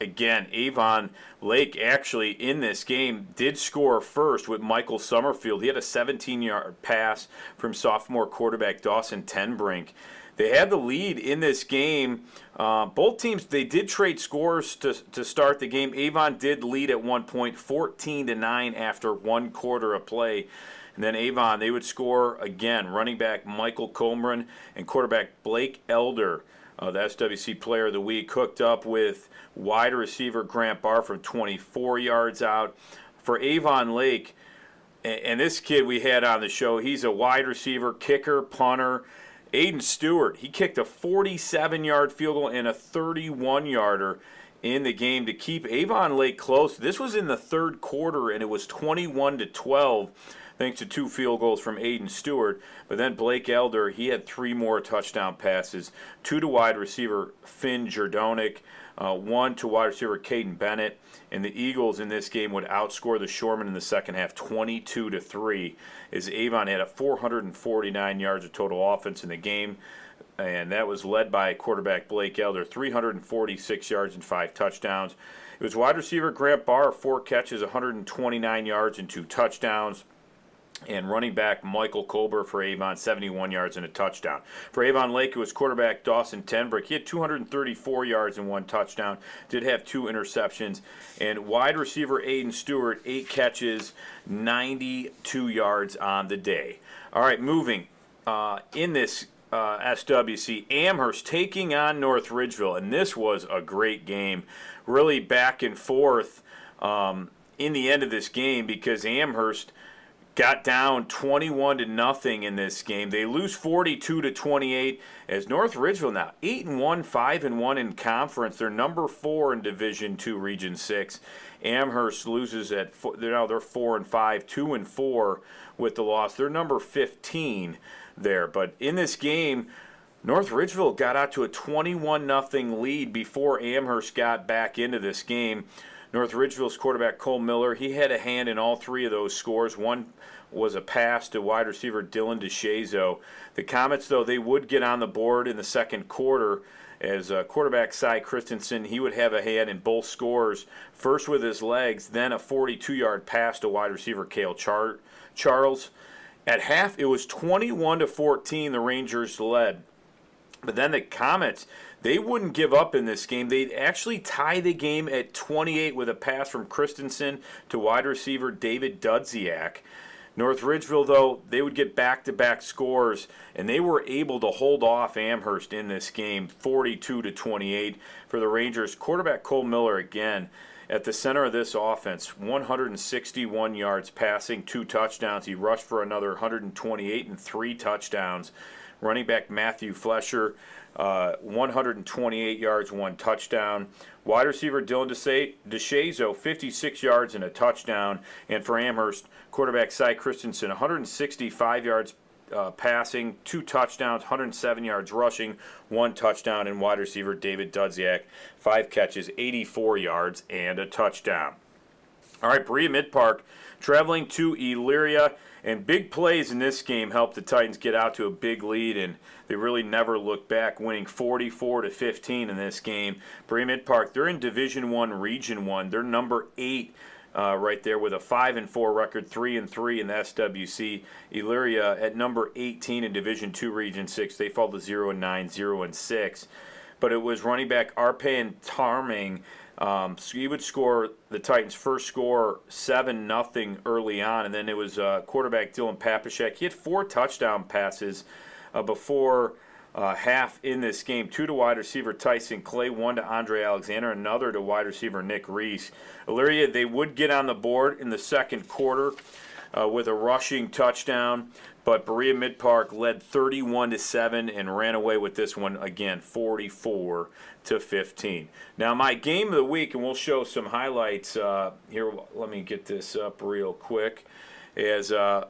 again, Avon Lake actually in this game did score first with Michael Summerfield. He had a 17-yard pass from sophomore quarterback Dawson Tenbrink. They had the lead in this game. Both teams, they did trade scores to start the game. Avon did lead at one point, 14-9 after 1 quarter of play. And then Avon, they would score again. Running back Michael Comran and quarterback Blake Elder, the SWC Player of the Week, hooked up with wide receiver Grant Barr from 24 yards out. For Avon Lake, and this kid we had on the show, he's a wide receiver, kicker, punter. Aiden Stewart, he kicked a 47-yard field goal and a 31-yarder in the game to keep Avon Lake close. This was in the third quarter, and it was 21-12, thanks to 2 field goals from Aiden Stewart. But then Blake Elder, he had 3 more touchdown passes, 2 to wide receiver Finn Jordonic, 1 to wide receiver Caden Bennett. And the Eagles in this game would outscore the Shoremen in the second half 22-3, as Avon had 449 yards of total offense in the game. And that was led by quarterback Blake Elder, 346 yards and 5 touchdowns. It was wide receiver Grant Barr, 4 catches, 129 yards and 2 touchdowns. And running back Michael Colber for Avon, 71 yards and a touchdown. For Avon Lake, it was quarterback Dawson Tenbrick. He had 234 yards and 1 touchdown, did have 2 interceptions. And wide receiver Aiden Stewart, 8 catches, 92 yards on the day. All right, moving in this SWC, Amherst taking on North Ridgeville. And this was a great game, really back and forth in the end of this game, because Amherst got down 21-0 in this game. They lose 42-28 as North Ridgeville now 8-1, 5-1 in conference. They're number 4 in Division II Region 6. Amherst loses at they're 4-5, 2-4 with the loss. They're number 15 there. But in this game, North Ridgeville got out to a 21-0 lead before Amherst got back into this game. North Ridgeville's quarterback Cole Miller, he had a hand in all 3 of those scores. One was a pass to wide receiver Dylan DeShazo. The Comets, though, they would get on the board in the second quarter as quarterback Cy Christensen, he would have a hand in both scores, first with his legs, then a 42-yard pass to wide receiver Cale Charles. At half, it was 21-14 the Rangers led. But then the Comets, they wouldn't give up in this game. They'd actually tie the game at 28 with a pass from Christensen to wide receiver David Dudziak. North Ridgeville, though, they would get back-to-back scores, and they were able to hold off Amherst in this game, 42-28 for the Rangers. Quarterback Cole Miller, again, at the center of this offense, 161 yards passing, 2 touchdowns. He rushed for another 128 and 3 touchdowns. Running back Matthew Flesher, 128 yards, 1 touchdown. Wide receiver Dylan DeShazo, 56 yards and a touchdown. And for Amherst, quarterback Cy Christensen, 165 yards passing, 2 touchdowns, 107 yards rushing, 1 touchdown. And wide receiver David Dudziak, 5 catches, 84 yards and a touchdown. All right, Berea Mid-Park traveling to Elyria. And big plays in this game helped the Titans get out to a big lead, and they really never looked back, winning 44-15 in this game. Brayden Park, they're in Division I, Region 1. They're number 8 right there with a 5-4 record, 3-3 in the SWC. Elyria at number 18 in Division II, Region 6. They fall to 0-9, 0-6. But it was running back Arpan Tarming. So he would score the Titans' first score 7-0 early on, and then it was quarterback Dylan Papashek. He had 4 touchdown passes before half in this game. 2 to wide receiver Tyson Clay, 1 to Andre Alexander, another to wide receiver Nick Reese. Elyria, they would get on the board in the second quarter with a rushing touchdown, but Berea Mid-Park led 31-7 and ran away with this one again, 44-15. Now, my game of the week, and we'll show some highlights here. Let me get this up real quick. I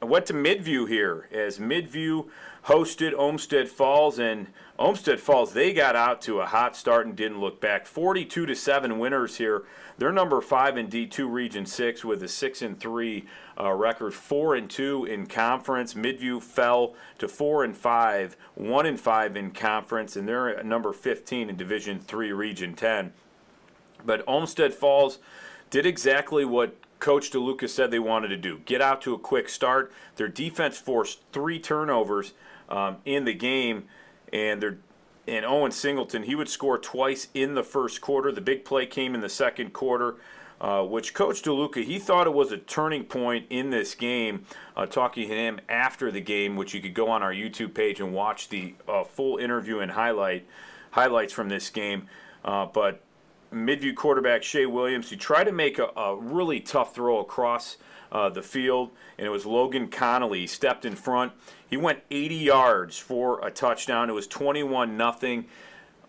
went to Midview here as Midview hosted Olmsted Falls, and Olmsted Falls, they got out to a hot start and didn't look back. 42-7 winners here. They're number 5 in D2 Region 6 with a 6-3 record, 4-2 in conference. Midview fell to 4-5, 1-5 in conference, and they're at number 15 in Division 3 Region 10. But Olmsted Falls did exactly what Coach DeLuca said they wanted to do. Get out to a quick start. Their defense forced 3 turnovers in the game, and Owen Singleton, he would score twice in the first quarter. The big play came in the second quarter, which Coach DeLuca, he thought it was a turning point in this game. Talking to him after the game, which you could go on our YouTube page and watch the full interview and highlights from this game. But Midview quarterback Shea Williams, he tried to make a really tough throw across the field, and it was Logan Connolly. He stepped in front. He went 80 yards for a touchdown. It was 21-0.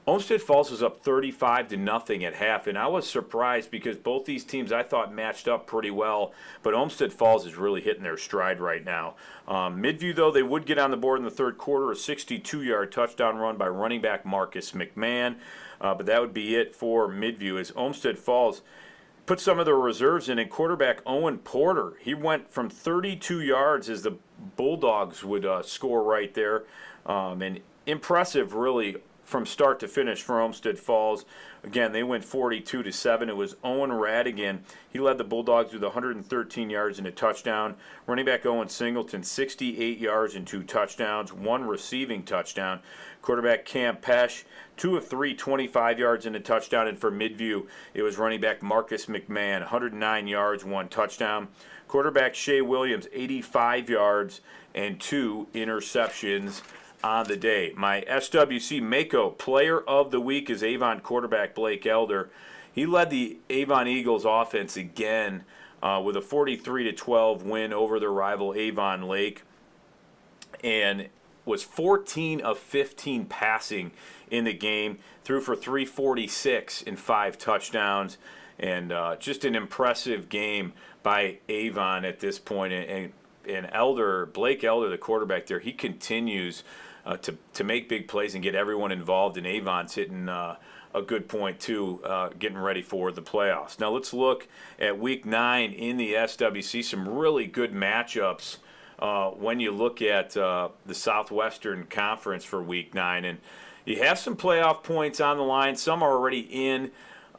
Olmsted Falls was up 35-0 at half, and I was surprised because both these teams I thought matched up pretty well, but Olmsted Falls is really hitting their stride right now. Midview, though, they would get on the board in the third quarter, a 62-yard touchdown run by running back Marcus McMahon, but that would be it for Midview as Olmsted Falls put some of their reserves in, and quarterback Owen Porter, he went from 32 yards as the Bulldogs would score right there, and impressive, really, from start to finish for Olmsted Falls. Again, they went 42-7. It was Owen Radigan. He led the Bulldogs with 113 yards and a touchdown. Running back Owen Singleton, 68 yards and 2 touchdowns, 1 receiving touchdown. Quarterback Cam Pesh, 2 of 3, 25 yards and a touchdown. And for Midview, it was running back Marcus McMahon, 109 yards, 1 touchdown. Quarterback Shea Williams, 85 yards and 2 interceptions on the day. My SWC Mehco Player of the Week is Avon quarterback Blake Elder. He led the Avon Eagles offense again with a 43-12 win over their rival Avon Lake, and was 14 of 15 passing in the game, threw for 346 and 5 touchdowns, and just an impressive game by Avon at this point. And Elder, Blake Elder, the quarterback there, he continues to make big plays and get everyone involved, and Avon's hitting a good point too, getting ready for the playoffs. Now let's look at Week 9 in the SWC. Some really good matchups when you look at the Southwestern Conference for Week 9, and you have some playoff points on the line. Some are already in.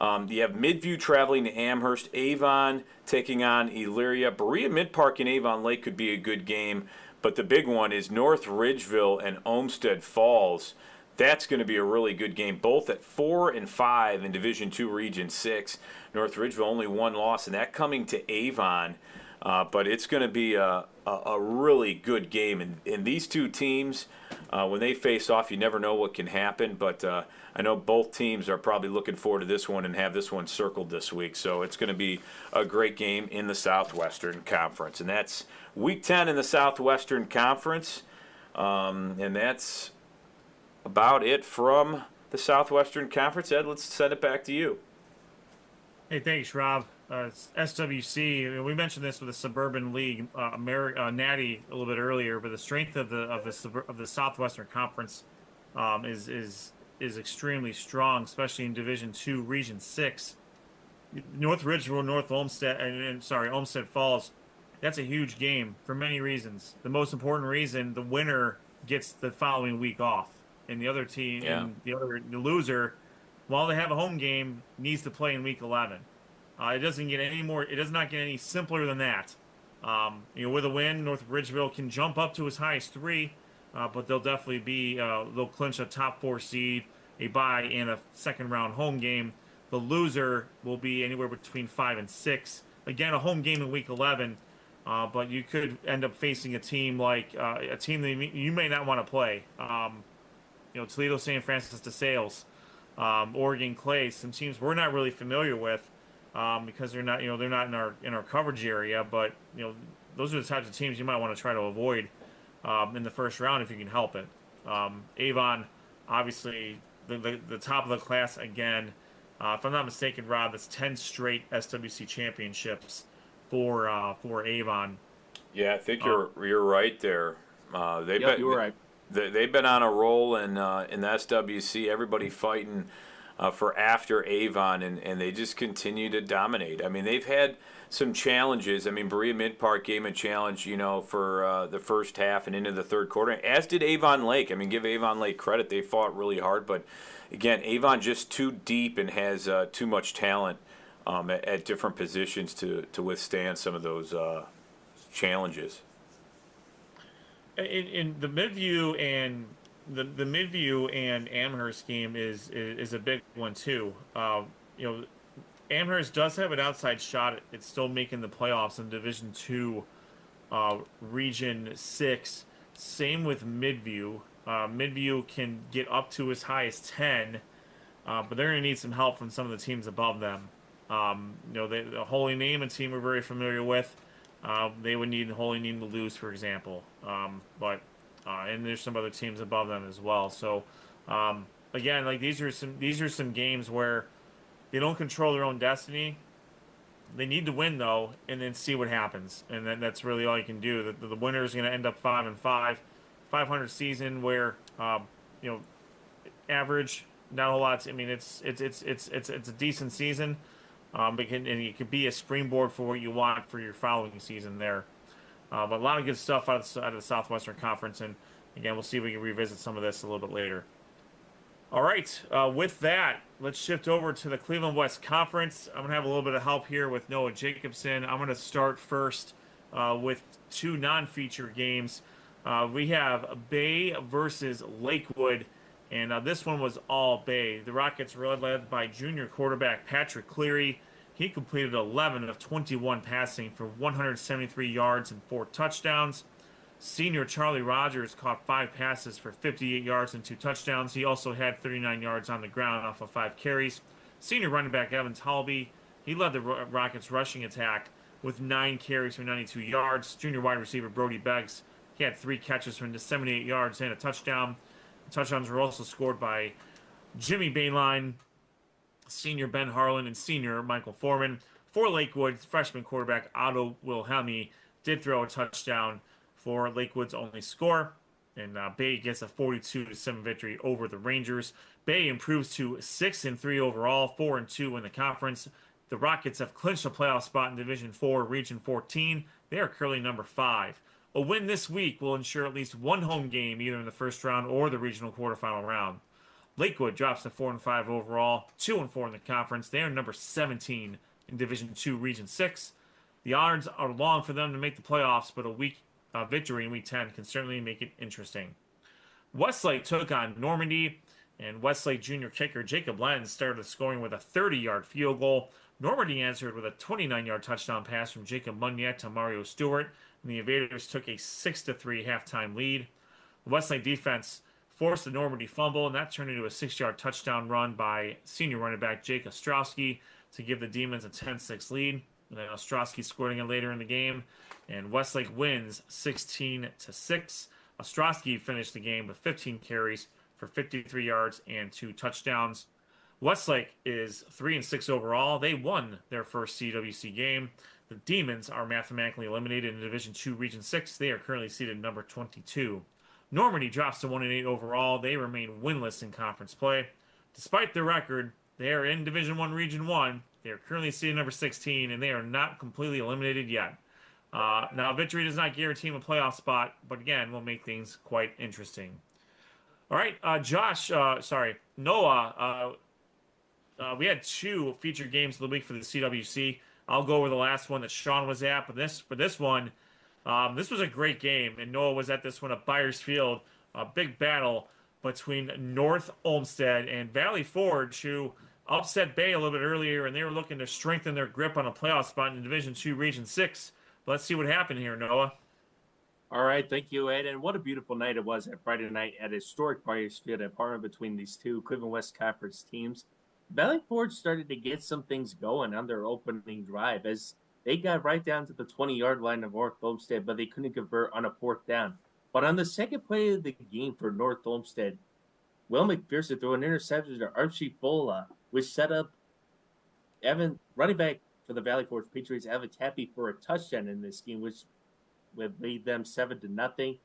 You have Midview traveling to Amherst, Avon taking on Elyria. Berea Mid-Park and Avon Lake could be a good game. But the big one is North Ridgeville and Olmsted Falls. That's going to be a really good game, both at 4-5 in Division II Region 6. North Ridgeville only 1 loss, and that coming to Avon. But it's going to be a really good game. And these two teams, when they face off, you never know what can happen. But I know both teams are probably looking forward to this one and have this one circled this week. So it's going to be a great game in the Southwestern Conference. And that's Week 10 in the Southwestern Conference. And that's about it from the Southwestern Conference. Ed, let's send it back to you. Hey, thanks, Rob. SWC. We mentioned this with the Suburban League, Natty a little bit earlier, but the strength of the Southwestern Conference is extremely strong, especially in Division II, Region 6. North Ridgeville, North Olmsted, Olmsted Falls. That's a huge game for many reasons. The most important reason, the winner gets the following week off, and the other team, Yeah. and the loser, while they have a home game, needs to play in week 11. It doesn't get any more. It does not get any simpler than that. With a win, North Ridgeville can jump up to as high as 3, but they'll definitely they'll clinch a top 4 seed, a bye, and a second round home game. The loser will be anywhere between 5 and 6. Again, a home game in week 11, but you could end up facing a team like a team that you may not want to play. Toledo St. Francis de Sales, Oregon Clay, some teams we're not really familiar with because they're not in our coverage area. But those are the types of teams you might want to try to avoid in the first round if you can help it. Avon, obviously, the top of the class again. If I'm not mistaken, Rob, that's 10 straight SWC championships for Avon. Yeah, I think you're right there. You were right. They've been on a roll in the SWC. Everybody fighting for after Avon, and they just continue to dominate. I mean, they've had some challenges. I mean, Berea Mid-Park gave them a challenge, for the first half and into the third quarter, as did Avon Lake. I mean, give Avon Lake credit. They fought really hard, but again, Avon just too deep and has too much talent at different positions to withstand some of those challenges. In the Midview and the Midview and Amherst game is a big one too. Amherst does have an outside shot at still making the playoffs in Division II, Region 6. Same with Midview. Midview can get up to as high as 10, but they're going to need some help from some of the teams above them. The Holy Name, a team we're very familiar with, they would need Holy Name to lose, for example. And there's some other teams above them as well. So, again, like these are some games where they don't control their own destiny. They need to win though, and then see what happens. And then that's really all you can do. The winner is going to end up 5-5, 500 season where average, not a whole lot. I mean, it's a decent season. And it could be a springboard for what you want for your following season there. But a lot of good stuff out of the Southwestern Conference, and again, we'll see if we can revisit some of this a little bit later. All right, with that, let's shift over to the Cleveland West Conference. I'm going to have a little bit of help here with Noah Jacobson. I'm going to start first with 2 non-feature games. We have Bay versus Lakewood, and this one was all Bay. The Rockets were led by junior quarterback Patrick Cleary. He completed 11 of 21 passing for 173 yards and 4 touchdowns. Senior Charlie Rogers caught 5 passes for 58 yards and 2 touchdowns. He also had 39 yards on the ground off of 5 carries. Senior running back Evan Talby, he led the Rockets' rushing attack with 9 carries for 92 yards. Junior wide receiver Brody Beggs, he had 3 catches for 78 yards and a touchdown. The touchdowns were also scored by Jimmy Bainline, senior Ben Harlan, and senior Michael Foreman. For Lakewood, freshman quarterback Otto Wilhelm did throw a touchdown for Lakewood's only score, and Bay gets a 42-7 victory over the Rangers. Bay improves to 6-3 overall, 4-2 in the conference. The Rockets have clinched a playoff spot in Division 4, Region 14. They are currently number 5. A win this week will ensure at least one home game either in the first round or the regional quarterfinal round. Lakewood drops to 4-5 overall, 2-4 in the conference. They are number 17 in Division 2, Region 6. The odds are long for them to make the playoffs, but a week victory in Week 10 can certainly make it interesting. Westlake took on Normandy, and Westlake junior kicker Jacob Lenz started scoring with a 30-yard field goal. Normandy answered with a 29-yard touchdown pass from Jacob Muniet to Mario Stewart, and the Invaders took a 6-3 halftime lead. The Westlake defense forced the Normandy fumble, and that turned into a 6-yard touchdown run by senior running back Jake Ostrowski to give the Demons a 10-6 lead. And then Ostrowski scored again later in the game, and Westlake wins 16-6. Ostrowski finished the game with 15 carries for 53 yards and 2 touchdowns. Westlake is 3-6 overall. They won their first CWC game. The Demons are mathematically eliminated in Division 2 Region 6. They are currently seated number 22. Normandy drops to 1-8 overall. They remain winless in conference play. Despite their record, they are in Division 1 Region 1. They are currently seeded number 16, and they are not completely eliminated yet. Now, victory does not guarantee them a playoff spot, but again, will make things quite interesting. All right, Noah, we had 2 featured games of the week for the CWC. I'll go over the last one that Sean was at, but for this one, this was a great game, and Noah was at this one at Byers Field. A big battle between North Olmsted and Valley Forge, who upset Bay a little bit earlier, and they were looking to strengthen their grip on a playoff spot in Division II, Region 6. But let's see what happened here, Noah. All right, thank you, Ed. And what a beautiful night it was at Friday night at historic Byers Field, a partner between these two Cleveland West Conference teams. Valley Forge started to get some things going on their opening drive as they got right down to the 20-yard line of North Olmsted, but they couldn't convert on a 4th down. But on the second play of the game for North Olmsted, Will McPherson threw an interception to Archie Fola, which set up running back for the Valley Forge Patriots, Evan Tappy, for a touchdown in this game, which would lead them 7-0.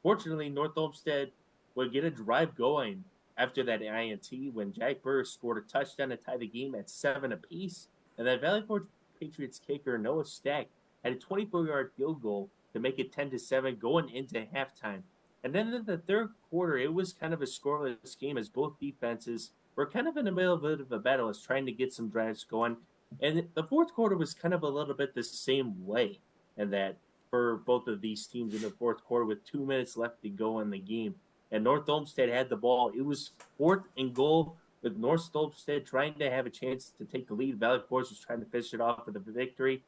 Fortunately, North Olmsted would get a drive going after that INT when Jack Burr scored a touchdown to tie the game at 7 apiece. And that Valley Forge Patriots kicker, Noah Stack, had a 24-yard field goal to make it 10-7 going into halftime. And then in the third quarter, it was kind of a scoreless game as both defenses were kind of in the middle of a battle as trying to get some drives going. And the fourth quarter was kind of a little bit the same way, and that for both of these teams in the fourth quarter with 2 minutes left to go in the game. And North Olmsted had the ball. It was 4th and goal with North Olmsted trying to have a chance to take the lead. Valley Forge was trying to finish it off with a victory.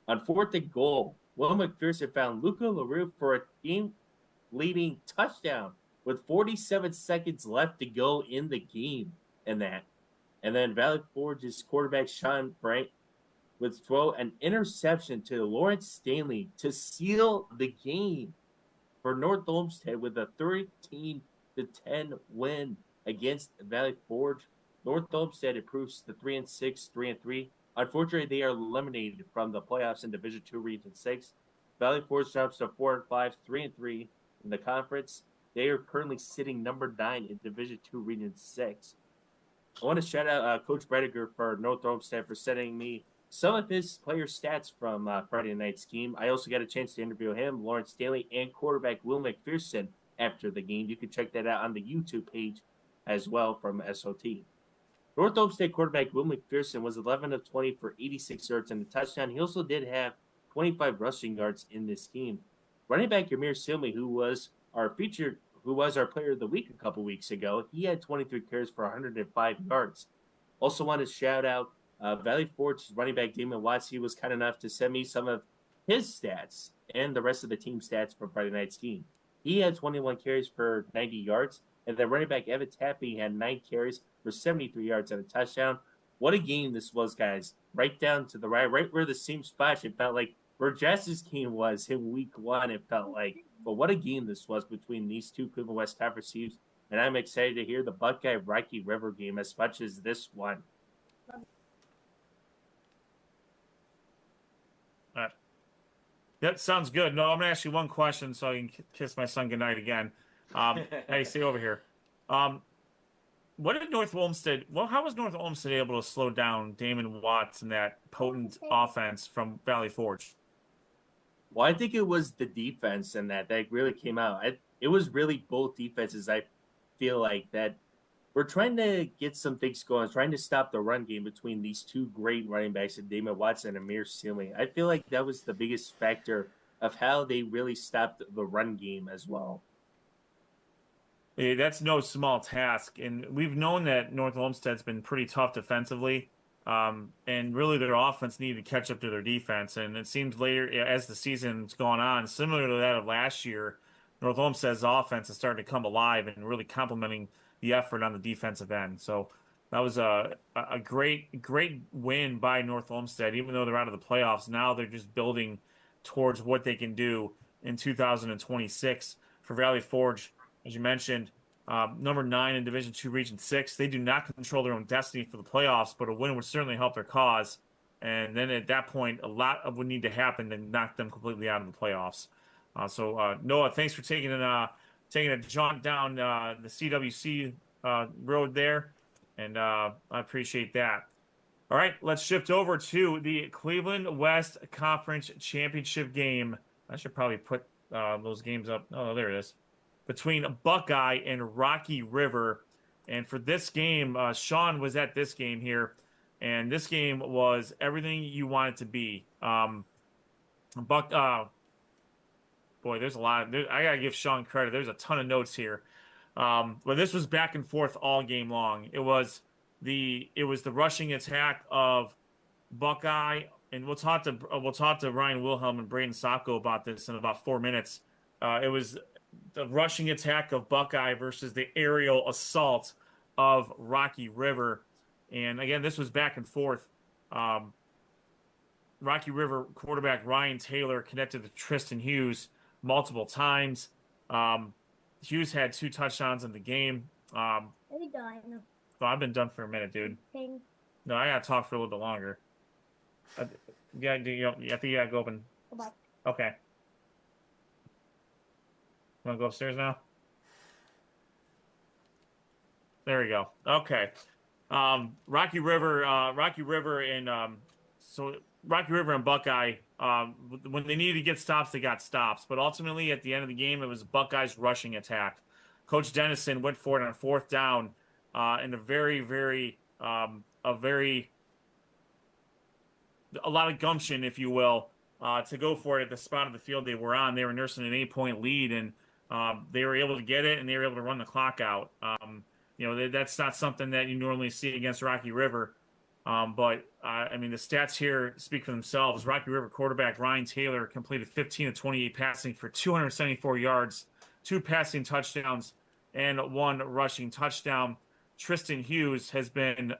On 4th and goal, Will McPherson found Luca LaRue for a game-leading touchdown with 47 seconds left to go in the game. And then Valley Forge's quarterback, Sean Frank, would throw an interception to Lawrence Stanley to seal the game for North Olmsted with a 13-10 win against Valley Forge. North Olmsted improves to 3-6, 3-3. Unfortunately, they are eliminated from the playoffs in Division II, Region 6. Valley Forge jumps to 4-5, 3-3 in the conference. They are currently sitting number 9 in Division II, Region 6. I want to shout out Coach Brediger for North Olmsted for sending me some of his player stats from Friday night's game. I also got a chance to interview him, Lawrence Stanley, and quarterback Will McPherson after the game. You can check that out on the YouTube page as well from SOT. North Olmsted quarterback Will McPherson was 11 of 20 for 86 yards and a touchdown. He also did have 25 rushing yards in this game. Running back Amir Silmy, who was our player of the week a couple weeks ago, he had 23 carries for 105 yards. Also want to shout out Valley Forge's running back Damon Watts. He was kind enough to send me some of his stats and the rest of the team stats from Friday night's game. He had 21 carries for 90 yards, and then running back Evan Tappy had 9 carries for 73 yards and a touchdown. What a game this was, guys. Right down to the right where the same spot it felt like where Jess's game was in week 1, it felt like. But what a game this was between these two Cleveland West Conference teams, and I'm excited to hear the Buckeye Rocky River game as much as this one. That sounds good. No, I'm going to ask you one question so I can kiss my son goodnight again. Hey, stay over here. What did North Olmsted? Well, how was North Olmsted able to slow down Damon Watts and that potent offense from Valley Forge? Well, I think it was the defense and that really came out. It was really both defenses. I feel like that we're trying to get some things going, trying to stop the run game between these two great running backs, Damon Watts and Amir Silmy. I feel like that was the biggest factor of how they really stopped the run game as well. Yeah, that's no small task, and we've known that North Olmsted's been pretty tough defensively, and really their offense needed to catch up to their defense. And it seems later as the season's gone on, similar to that of last year, North Olmsted's offense is starting to come alive and really complementing the effort on the defensive end. So that was a great win by North Olmsted. Even though they're out of the playoffs, now they're just building towards what they can do in 2026. For Valley Forge, as you mentioned, number 9 in Division II Region 6. They do not control their own destiny for the playoffs, but a win would certainly help their cause. And then at that point, a lot would need to happen to knock them completely out of the playoffs. So Noah, thanks for taking a jaunt down the CWC road there, and I appreciate that. All right, let's shift over to the Cleveland West Conference Championship game. I should probably put those games up. Oh, there it is. Between Buckeye and Rocky River. And for this game, Sean was at this game here. And this game was everything you want it to be. Boy, there's a lot. I got to give Sean credit. There's a ton of notes here. But this was back and forth all game long. It was the rushing attack of Buckeye, and we'll talk to Ryan Wilhelm and Brayden Sopko about this in about 4 minutes. It was the rushing attack of Buckeye versus the aerial assault of Rocky River, and again, this was back and forth. Rocky River quarterback Ryan Taylor connected to Tristan Hughes multiple times. Hughes had 2 touchdowns in the game. Are you done? Well, I've been done for a minute, dude. Thing. No, I gotta talk for a little bit longer. I think you gotta go open. Goodbye. Okay. Want to go upstairs now? There we go. Okay. Rocky River and Buckeye. When they needed to get stops, they got stops. But ultimately, at the end of the game, it was Buckeye's rushing attack. Coach Dennison went for it on 4th down in a lot of gumption, if you will, to go for it at the spot of the field they were on. They were nursing an 8-point lead, and they were able to get it, and they were able to run the clock out. That's not something that you normally see against Rocky River. But the stats here speak for themselves. Rocky River quarterback Ryan Taylor completed 15 of 28 passing for 274 yards, 2 passing touchdowns, and 1 rushing touchdown. Tristan Hughes has been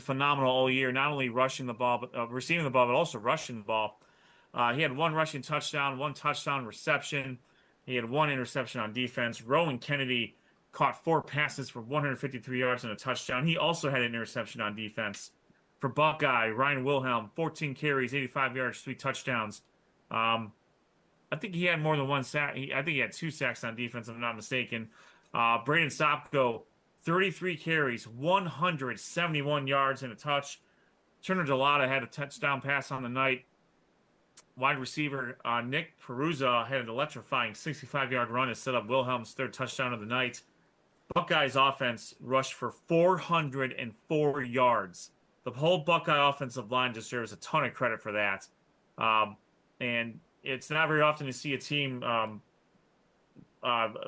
phenomenal all year, not only rushing the ball, but receiving the ball, but also rushing the ball. He had 1 rushing touchdown, 1 touchdown reception. He had 1 interception on defense. Rowan Kennedy caught 4 passes for 153 yards and a touchdown. He also had an interception on defense. For Buckeye, Ryan Wilhelm, 14 carries, 85 yards, 3 touchdowns. I think he had more than 1 sack. I think he had 2 sacks on defense, if I'm not mistaken. Brayden Sopko, 33 carries, 171 yards and a touch. Turner Delata had a touchdown pass on the night. Wide receiver Nick Peruza had an electrifying 65-yard run to set up Wilhelm's 3rd touchdown of the night. Buckeye's offense rushed for 404 yards. The whole Buckeye offensive line deserves a ton of credit for that. And it's not very often to see a team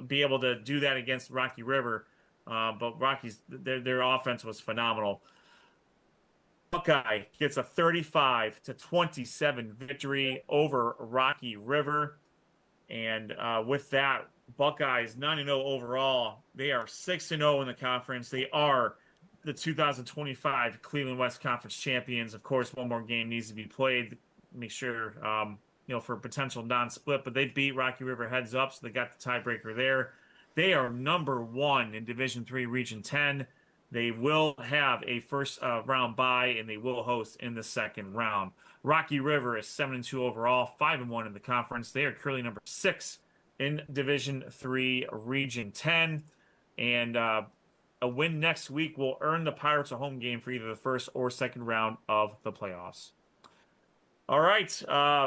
be able to do that against Rocky River. But their offense was phenomenal. Buckeye gets a 35-27 victory over Rocky River. And with that, Buckeyes 9-0 overall. They are 6-0 in the conference. They are the 2025 Cleveland West Conference champions. Of course, 1 more game needs to be played. Make sure, for a potential non-split. But they beat Rocky River heads up, so they got the tiebreaker there. They are number 1 in Division III Region 10. They will have a first round bye, and they will host in the 2nd round. Rocky River is 7-2 overall, 5-1 in the conference. They are currently number 6 in Division III Region 10. And a win next week will earn the Pirates a home game for either the 1st or 2nd round of the playoffs. All right,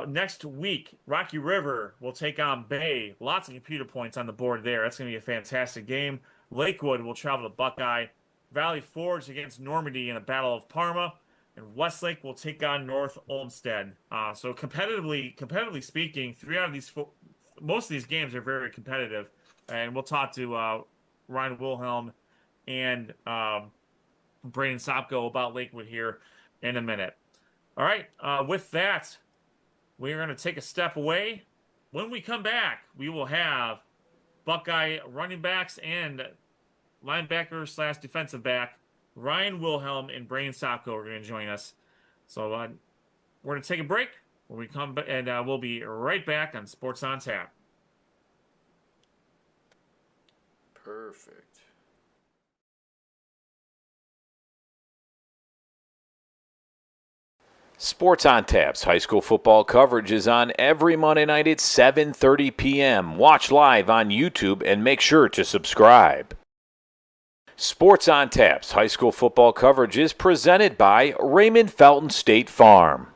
next week, Rocky River will take on Bay. Lots of computer points on the board there. That's going to be a fantastic game. Lakewood will travel to Buckeye. Valley Forge against Normandy in a Battle of Parma. And Westlake will take on North Olmsted. So competitively speaking, 3 out of these most of these games are very competitive. And we'll talk to Ryan Wilhelm and Brayden Sopko about Lakewood here in a minute. All right, with that, we're going to take a step away. When we come back, we will have Buckeye running backs and linebacker / defensive back Ryan Wilhelm and Brayden Sopko are going to join us. So we're going to take a break. When we come back, and we'll be right back on Sports on Tap. Perfect. Sports on Tap's high school football coverage is on every Monday night at 7:30 p.m. Watch live on YouTube and make sure to subscribe. Sports on Tap's high school football coverage is presented by Raymond Felton State Farm.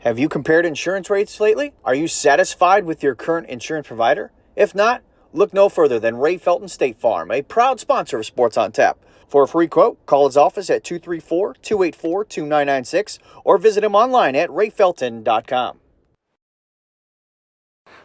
Have you compared insurance rates lately? Are you satisfied with your current insurance provider? If not, look no further than Ray Felton State Farm, a proud sponsor of Sports on Tap. For a free quote, call his office at 234-284-2996 or visit him online at rayfelton.com.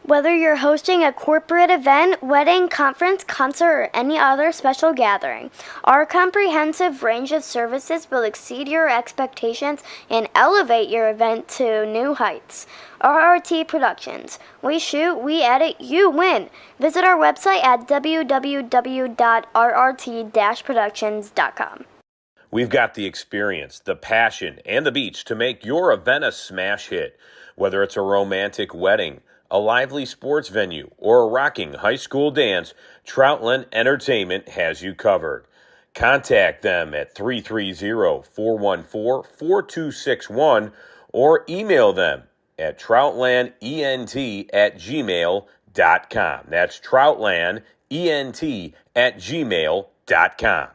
Whether you're hosting a corporate event, wedding, conference, concert, or any other special gathering, our comprehensive range of services will exceed your expectations and elevate your event to new heights. RRT Productions. We shoot, we edit, you win. Visit our website at www.rrt-productions.com. We've got the experience, the passion, and the beach to make your event a smash hit. Whether it's a romantic wedding, a lively sports venue, or a rocking high school dance, Troutland Entertainment has you covered. Contact them at 330-414-4261 or email them at troutlandent@gmail.com. That's troutlandent@gmail.com.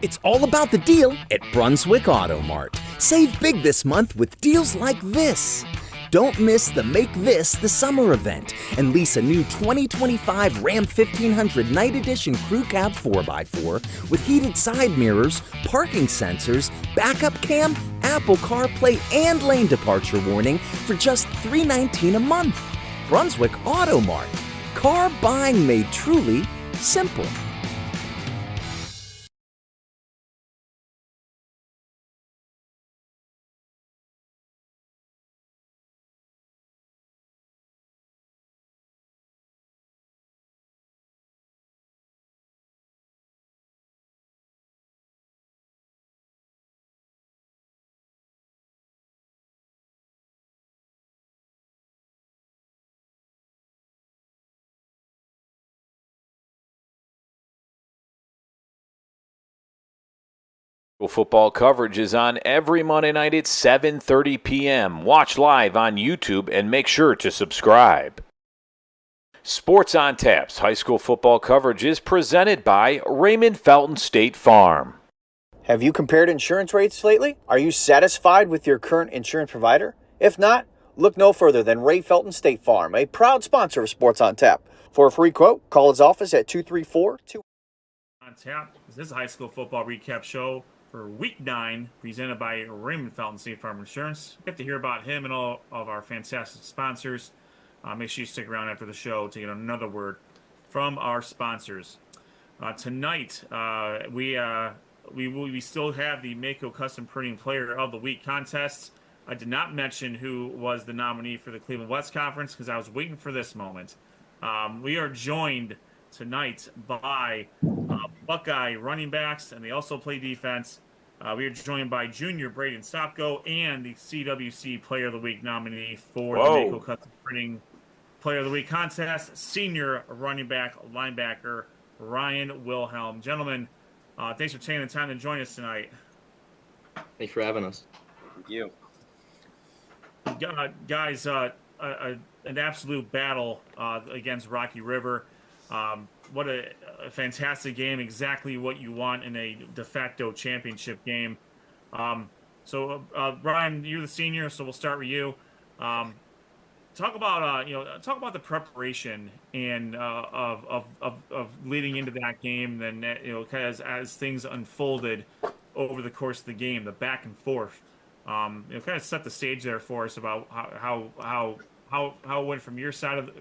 It's all about the deal at Brunswick Auto Mart. Save big this month with deals like this. Don't miss the Make This the Summer event and lease a new 2025 Ram 1500 Night Edition Crew Cab 4x4 with heated side mirrors, parking sensors, backup cam, Apple CarPlay, and lane departure warning for just $319 a month. Brunswick Auto Mart. Car buying made truly simple. Football coverage is on every Monday night at 7:30 p.m. Watch live on YouTube and make sure to subscribe. Sports on Tap's high school football coverage is presented by Raymond Felton State Farm. Have you compared insurance rates lately? Are you satisfied with your current insurance provider? If not, look no further than Ray Felton State Farm, a proud sponsor of Sports on Tap. For a free quote, call his office at 234-2... On Tap, this is a high school football recap show for Week 9, presented by Raymond Felton State Farm Insurance. Get to hear about him and all of our fantastic sponsors. Make sure you stick around after the show to get another word from our sponsors. Tonight, we still have the Mehco Custom Printing Player of the Week contest. I did not mention who was the nominee for the Cleveland West Conference because I was waiting for this moment. We are joined tonight by Buckeye running backs, and they also play defense. We are joined by junior Brayden Sopko and the CWC Player of the Week nominee for the Mehco Custom Printing Player of the Week contest, senior running back linebacker Ryan Wilhelm. Gentlemen, thanks for taking the time to join us tonight. Thanks for having us. Thank you. Guys, an absolute battle against Rocky River. What a fantastic game, exactly what you want in a de facto championship game. So, Brian, you're the senior, so we'll start with you. Talk about the preparation and of leading into that game. Then as things unfolded over the course of the game, the back and forth. Kind of set the stage there for us about how it went from your side of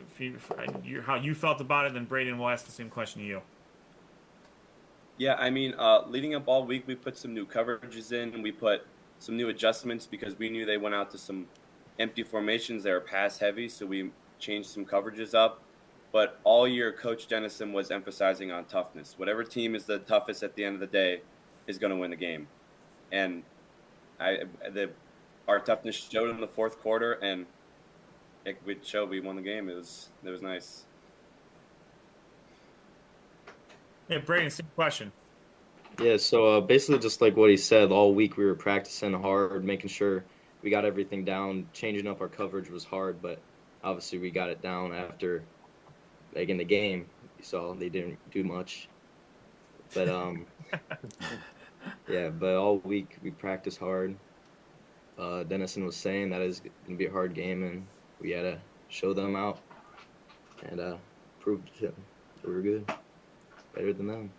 how you felt about it. Then Brayden will ask the same question to you. Yeah, I mean, leading up all week, we put some new coverages in, and we put some new adjustments because we knew they went out to some empty formations. They were pass heavy, so we changed some coverages up. But all year, Coach Dennison was emphasizing on toughness. Whatever team is the toughest at the end of the day is going to win the game. And our toughness showed in the fourth quarter, and it showed we won the game. It was nice. Yeah, Brayden, same question. Yeah, so basically just like what he said, all week we were practicing hard, making sure we got everything down. Changing up our coverage was hard, but obviously we got it down after, like in the game. You saw they didn't do much. But yeah, but all week we practice hard. Dennison was saying that it's going to be a hard game, and we had to show them out and prove to them that we're good, better than them.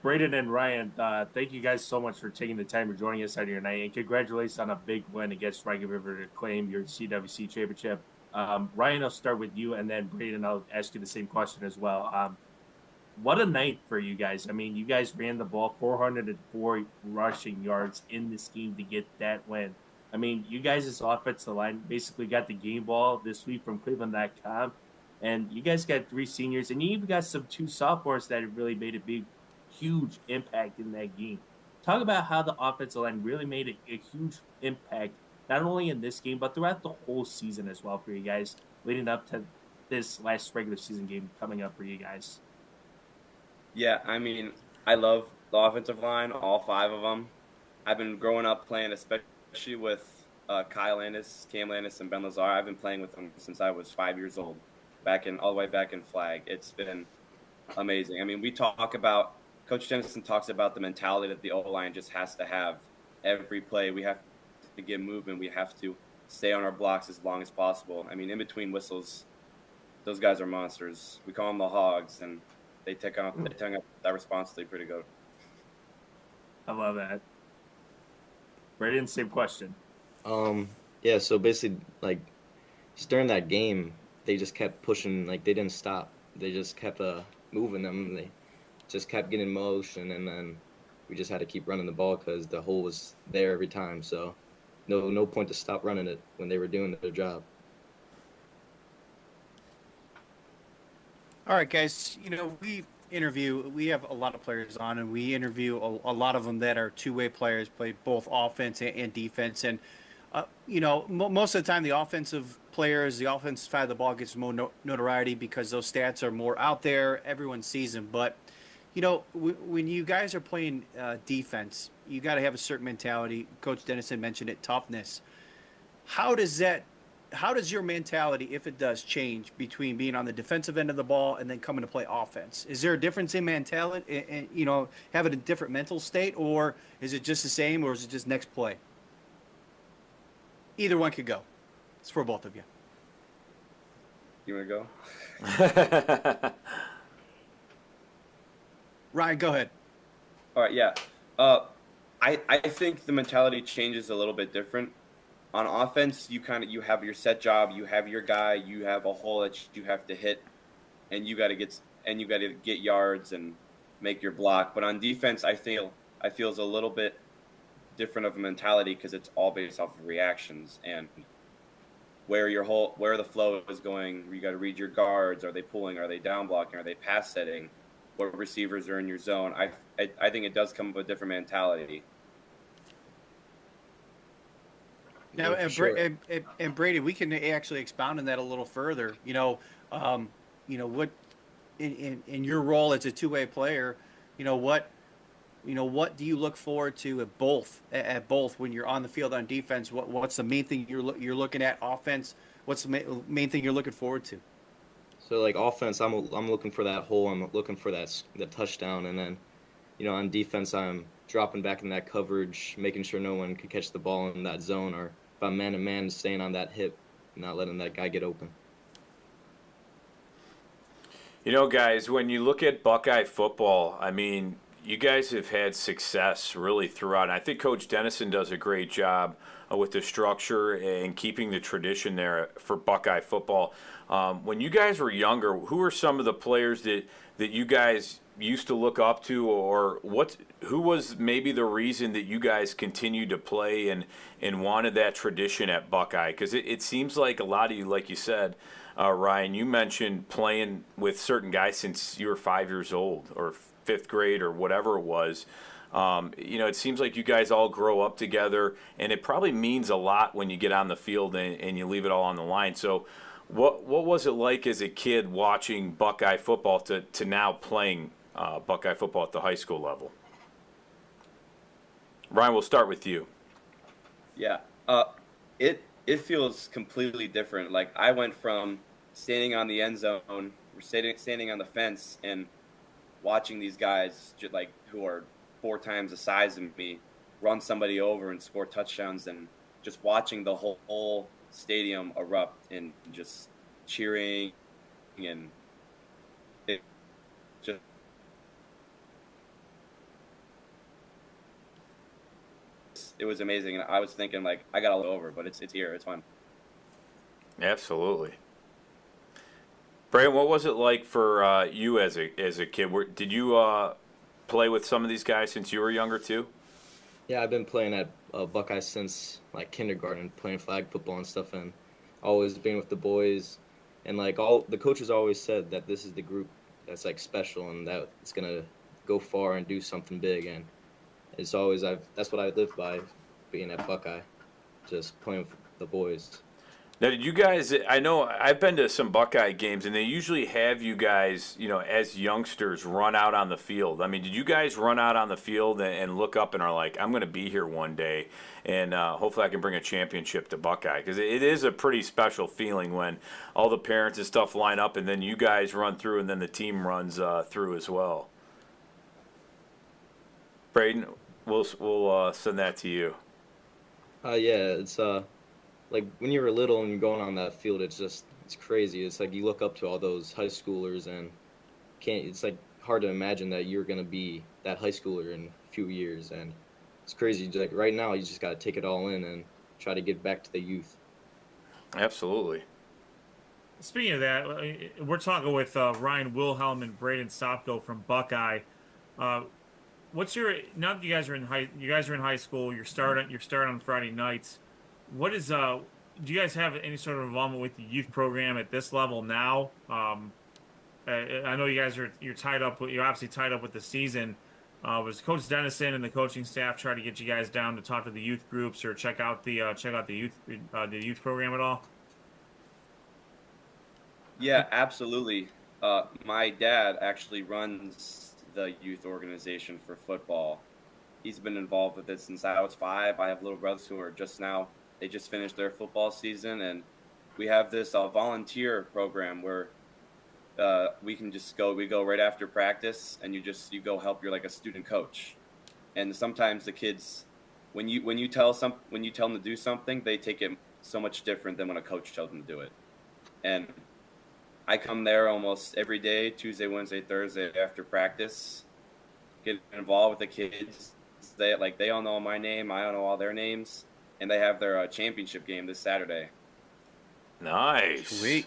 Brayden and Ryan, thank you guys so much for taking the time for joining us Saturday night, and congratulations on a big win against Rocky River to claim your CWC championship. Ryan, I'll start with you, and then Brayden, I'll ask you the same question as well. What a night for you guys. I mean, you guys ran the ball 404 rushing yards in this game to get that win. I mean, you guys' offensive line basically got the game ball this week from Cleveland.com, and you guys got 3 seniors, and you even got some 2 sophomores that have really made a huge impact in that game. Talk about how the offensive line really made a huge impact, not only in this game, but throughout the whole season as well for you guys, leading up to this last regular season game coming up for you guys. Yeah, I mean, I love the offensive line, all 5 of them. I've been growing up playing, especially with Kyle Landis, Cam Landis, and Ben Lazar. I've been playing with them since I was 5 years old, all the way back in flag. It's been amazing. I mean, Coach Dennison talks about the mentality that the O-line just has to have every play. We have to get movement. We have to stay on our blocks as long as possible. I mean, in between whistles, those guys are monsters. We call them the Hogs, and they take up that responsibility pretty good. I love that. Brayden, same question. Yeah, so basically, like, just during that game, they just kept pushing, like, they didn't stop. They just kept moving them, and they just kept getting motion, and then we just had to keep running the ball because the hole was there every time. So no point to stop running it when they were doing their job. All right, guys, we have a lot of players on, and we interview a lot of them that are two-way players, play both offense and defense. And, most of the time the offensive players, the offensive side of the ball gets more notoriety because those stats are more out there. Everyone sees them. But, when you guys are playing defense, you got to have a certain mentality. Coach Dennison mentioned it, toughness. How does your mentality, if it does, change between being on the defensive end of the ball and then coming to play offense? Is there a difference in mentality, and having a different mental state, or is it just the same, or is it just next play? Either one could go. It's for both of you. You want to go? Ryan, go ahead. All right, yeah. I think the mentality changes a little bit different. On offense, you have your set job, you have your guy, you have a hole that you have to hit, and you got to get yards and make your block. But on defense, I feel it's a little bit different of a mentality because it's all based off of reactions and where the flow is going. You got to read your guards. Are they pulling? Are they down blocking? Are they pass setting? What receivers are in your zone? I think it does come with a different mentality. Now, and Brady, we can actually expound on that a little further. What in your role as a two-way player, what do you look forward to at both when you're on the field on defense? What's the main thing you're looking at? Offense, what's the main thing you're looking forward to? So, like, offense, I'm looking for that hole. I'm looking for that touchdown, and then, on defense, I'm dropping back in that coverage, making sure no one can catch the ball in that zone, or if I'm man-to-man, staying on that hip, not letting that guy get open. Guys, when you look at Buckeye football, I mean, you guys have had success really throughout. And I think Coach Dennison does a great job with the structure and keeping the tradition there for Buckeye football. When you guys were younger, who were some of the players that you guys used to look up to, or who was maybe the reason that you guys continued to play and wanted that tradition at Buckeye? Because it seems like a lot of you, like you said, Ryan, you mentioned playing with certain guys since you were 5 years old or 5th grade or whatever it was. It seems like you guys all grow up together, and it probably means a lot when you get on the field and you leave it all on the line. So what was it like as a kid watching Buckeye football to now playing Buckeye football at the high school level? Ryan, we'll start with you. Yeah, it feels completely different. Like, I went from standing on the end zone, standing on the fence, and watching these guys like who are 4 times the size of me run somebody over and score touchdowns, and just watching the whole stadium erupt and just cheering, and it just it was amazing. And I was thinking, like, I got all over, but it's here. It's fun. Absolutely. Brayden, what was it like for you as a kid? Did you play with some of these guys since you were younger too? Yeah, I've been playing at Buckeye since like kindergarten, playing flag football and stuff, and always being with the boys. And like all the coaches always said that this is the group that's like special and that it's gonna go far and do something big. And it's always that's what I live by, being at Buckeye, just playing with the boys. Now, did you guys? I know I've been to some Buckeye games, and they usually have you guys, as youngsters, run out on the field. I mean, did you guys run out on the field and look up and are like, "I'm going to be here one day, and hopefully I can bring a championship to Buckeye"? Because it is a pretty special feeling when all the parents and stuff line up, and then you guys run through, and then the team runs through as well. Brayden, we'll send that to you. Yeah, it's like when you were little and you're going on that field, it's crazy. It's like you look up to all those high schoolers and it's like hard to imagine that you're going to be that high schooler in a few years. And it's crazy. Like right now, you just got to take it all in and try to get back to the youth. Absolutely. Speaking of that, we're talking with Ryan Wilhelm and Brayden Sopko from Buckeye. What's your, now that you guys are in high school, you're starting on Friday nights. What is do you guys have any sort of involvement with the youth program at this level now? I know you guys you're obviously tied up with the season. Was Coach Dennison and the coaching staff try to get you guys down to talk to the youth groups or check out the youth program at all? Yeah, absolutely. My dad actually runs the youth organization for football. He's been involved with it since I was 5. I have little brothers who are they just finished their football season, and we have this volunteer program where we go right after practice, and you go help. You're like a student coach, and sometimes the kids, when you tell them to do something, they take it so much different than when a coach tells them to do it. And I come there almost every day, Tuesday, Wednesday, Thursday after practice, get involved with the kids. They all know my name, I don't know all their names. And they have their championship game this Saturday. Nice. Sweet.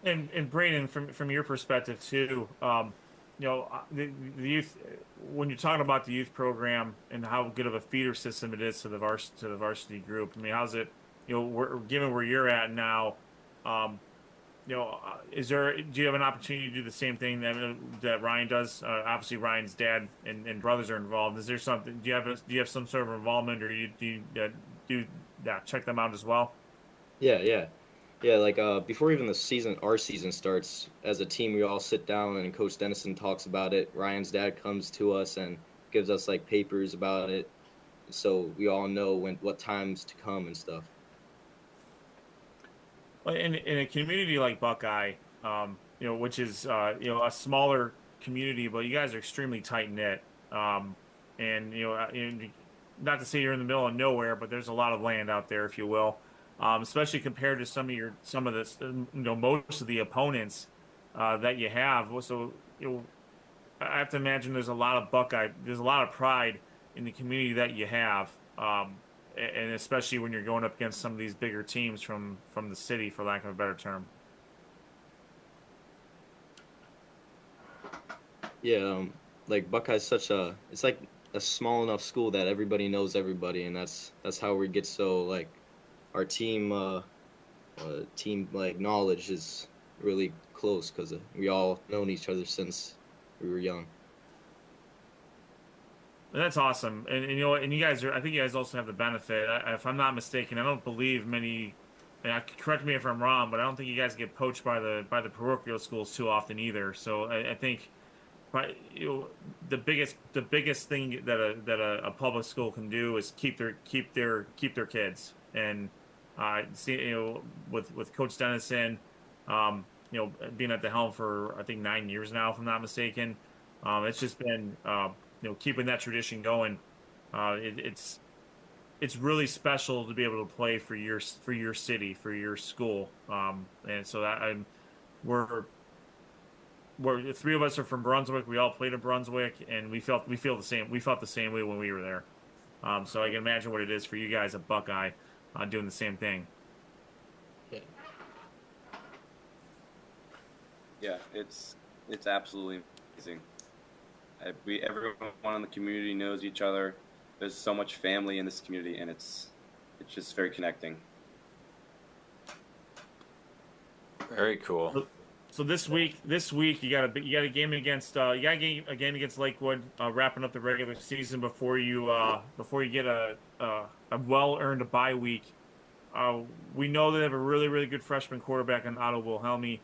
And Brayden, from your perspective too, the youth. When you're talking about the youth program and how good of a feeder system it is to the varsity group, I mean, how's it? Given where you're at now, do you have an opportunity to do the same thing that Ryan does? Obviously, Ryan's dad and brothers are involved. Is there something? Do you have some sort of involvement, or do you check them out as well? Yeah. Like before even our season starts, as a team, we all sit down and Coach Dennison talks about it. Ryan's dad comes to us and gives us like papers about it, so we all know what times to come and stuff. In a community like Buckeye, which is a smaller community, but you guys are extremely tight knit, and not to say you're in the middle of nowhere, but there's a lot of land out there, if you will, especially compared to most of the opponents that you have. So I have to imagine there's a lot of pride in the community that you have. And especially when you're going up against some of these bigger teams from the city, for lack of a better term. Yeah, like Buckeye's it's like a small enough school that everybody knows everybody, and that's how we get so like our team like knowledge is really close because we all known each other since we were young. That's awesome, and you guys I think you guys also have the benefit. If I'm not mistaken, I don't believe many. Correct me if I'm wrong, but I don't think you guys get poached by the parochial schools too often either. So I think, the biggest thing that a public school can do is keep their kids. And with Coach Dennison, being at the helm for, I think, 9 years now, if I'm not mistaken. It's just been, keeping that tradition going. It's really special to be able to play for your city, for your school. And so we're the three of us are from Brunswick. We all played in Brunswick, and we felt the same. We felt the same way when we were there. So I can imagine what it is for you guys at Buckeye, doing the same thing. Yeah, it's absolutely amazing. Everyone in the community knows each other. There's so much family in this community, and it's just very connecting. Very cool. So this week you got a game against Lakewood, wrapping up the regular season before you get a well-earned bye week. We know they have a really, really good freshman quarterback in Otto Wilhelm.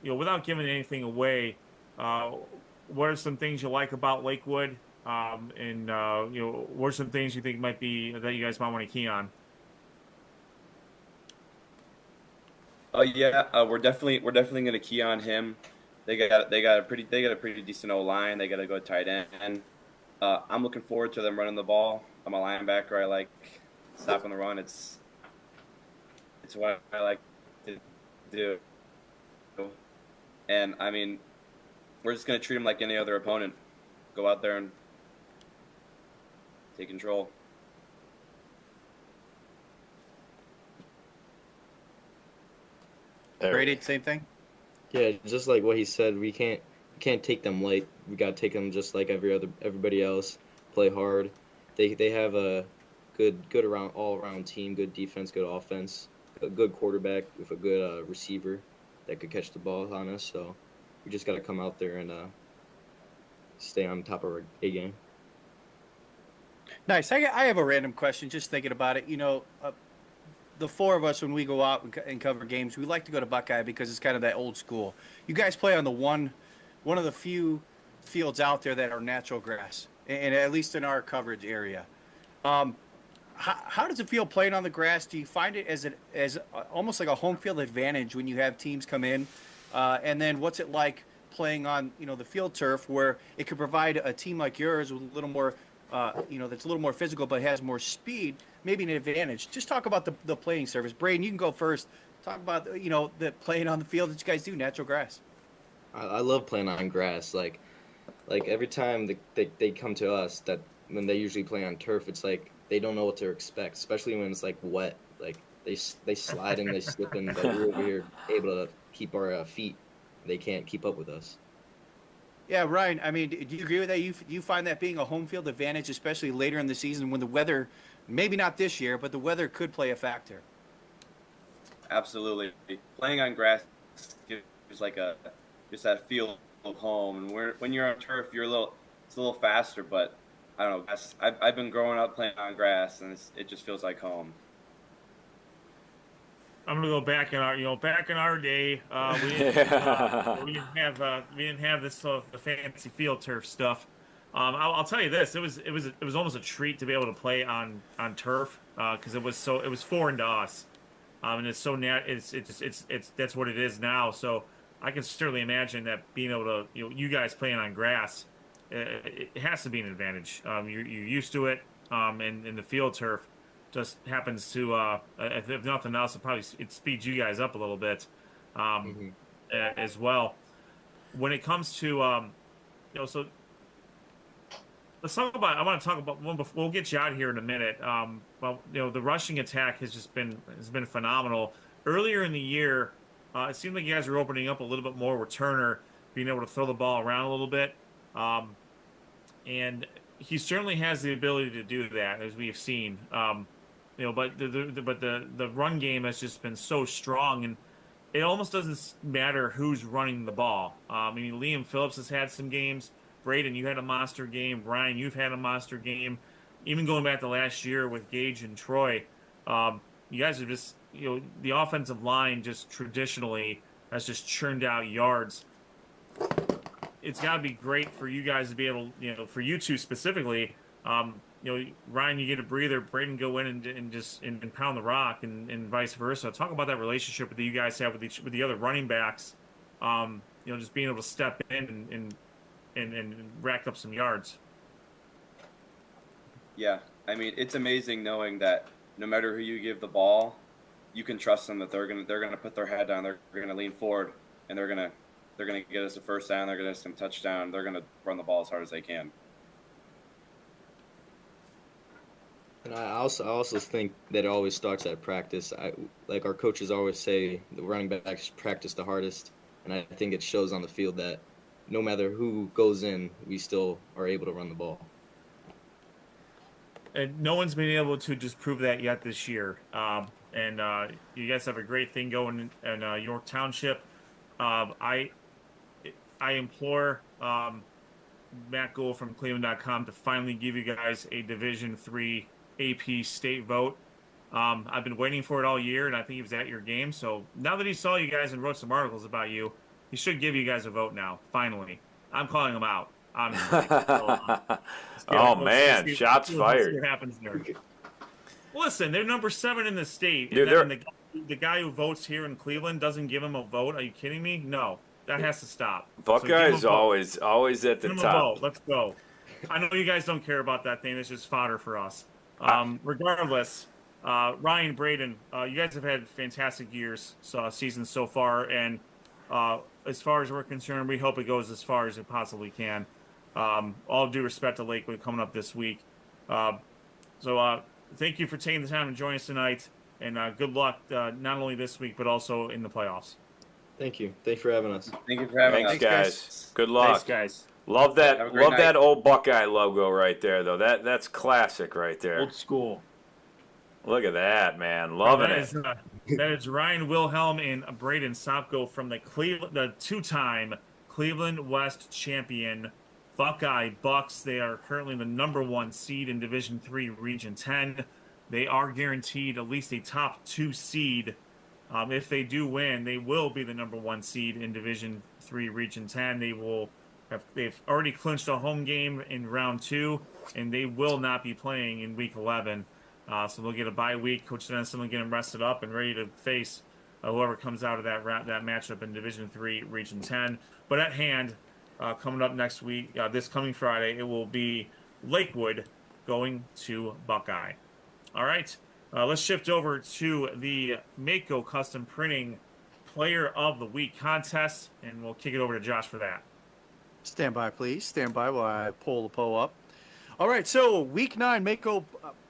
Without giving anything away, what are some things you like about Lakewood? And what are some things you think might be that you guys might want to key on? We're definitely going to key on him. They got a pretty decent O-line. They got a good tight end. I'm looking forward to them running the ball. I'm a linebacker. I like stopping the run. It's what I like to do. And I mean, we're just going to treat them like any other opponent. Go out there and take control. Brayden, same thing? Yeah, just like what he said, we can't take them light. We got to take them just like everybody else. Play hard. They have a good all around team, good defense, good offense, a good quarterback with a good receiver that could catch the ball on us. So we just got to come out there and stay on top of our A game. Nice. I have a random question, just thinking about it. The four of us, when we go out and cover games, we like to go to Buckeye because it's kind of that old school. You guys play on the one of the few fields out there that are natural grass, and at least in our coverage area. How does it feel playing on the grass? Do you find it as almost like a home field advantage when you have teams come in? And then what's it like playing on the field turf, where it could provide a team like yours with a little more that's a little more physical but has more speed, maybe an advantage? Just talk about the playing surface. Brayden, you can go first. Talk about the playing on the field that you guys do, natural grass. I love playing on grass. Like every time they come to us, that when they usually play on turf, it's like they don't know what to expect, especially when it's like wet. Like they slide and they slip, and we're over here able to keep our feet. They can't keep up with us. Yeah, Ryan, I mean, do you agree with that? You find that being a home field advantage, especially later in the season when the weather, maybe not this year, but the weather could play a factor? Absolutely. Playing on grass gives just that feel of home. And when you're on turf, it's a little faster, but I don't know. I've been growing up playing on grass, and it just feels like home. I'm gonna go back in our day. We didn't have this the fancy field turf stuff. I'll tell you this: it was almost a treat to be able to play on turf because it was foreign to us, and it's so it's that's what it is now. So I can certainly imagine that being able to you guys playing on grass, it has to be an advantage. You're used to it, and the field turf just happens to, if nothing else, it speeds you guys up a little bit as well. When it comes to, so let's talk about. I want to talk about one. We'll get you out of here in a minute. The rushing attack has been phenomenal. Earlier in the year, it seemed like you guys were opening up a little bit more with Turner being able to throw the ball around a little bit, and he certainly has the ability to do that, as we have seen. But the run game has just been so strong, and it almost doesn't matter who's running the ball. I mean, Liam Phillips has had some games. Brayden, you had a monster game. Brian, you've had a monster game. Even going back to last year with Gage and Troy, you guys are just, the offensive line just traditionally has just churned out yards. It's got to be great for you guys to be able, for you two specifically, Ryan, you get a breather, Brayden go in and just pound the rock, and vice versa. Talk about that relationship that you guys have with the other running backs. Just being able to step in and rack up some yards. Yeah, I mean, it's amazing knowing that no matter who you give the ball, you can trust them that they're gonna put their head down, they're gonna lean forward, and they're gonna get us a first down, they're gonna get us some touchdown, they're gonna run the ball as hard as they can. And I also think that it always starts at practice. Like our coaches always say, the running backs practice the hardest, and I think it shows on the field that no matter who goes in, we still are able to run the ball. And no one's been able to disprove that yet this year. And you guys have a great thing going in York Township. I implore Matt Gould from Cleveland.com to finally give you guys a Division III AP state vote. I've been waiting for it all year, and I think he was at your game. So now that he saw you guys and wrote some articles about you, he should give you guys a vote now, finally. I'm calling him out, honestly. Oh, man, shots fired. What happens there. Listen, they're number 7 in the state, Dude, and the guy who votes here in Cleveland doesn't give him a vote. Are you kidding me? No, that has to stop. Buckeye's always at the give him top. A vote. Let's go. I know you guys don't care about that thing. It's just fodder for us. Regardless, Ryan, Brayden, you guys have had fantastic seasons so far, and as far as we're concerned, we hope it goes as far as it possibly can. All due respect to Lakewood coming up this week. So thank you for taking the time to join us tonight, and good luck not only this week but also in the playoffs. Thank you. Thanks for having us. Thank you for having us. Thanks, guys. Good luck. Thanks, guys. Love that. Have a great Love night. that old Buckeye logo right there, though. That's classic right there. Old school. Look at that, man. Loving it. That is Ryan Wilhelm and Brayden Sopko from the two-time Cleveland West champion Buckeye Bucks. They are currently the number 1 seed in Division III Region 10. They are guaranteed at least a top 2 seed. If they do win, they will be the number 1 seed in Division III Region 10. They've already clinched a home game in round 2, and they will not be playing in week 11. So they'll get a bye week. Coach Denison will get them rested up and ready to face whoever comes out of that matchup in Division III Region 10. But at hand, coming up next week, this coming Friday, it will be Lakewood going to Buckeye. All right, let's shift over to the Mehco Custom Printing Player of the Week contest, and we'll kick it over to Josh for that. Stand by, please. Stand by while I pull the poll up. All right, so Week 9 Mehco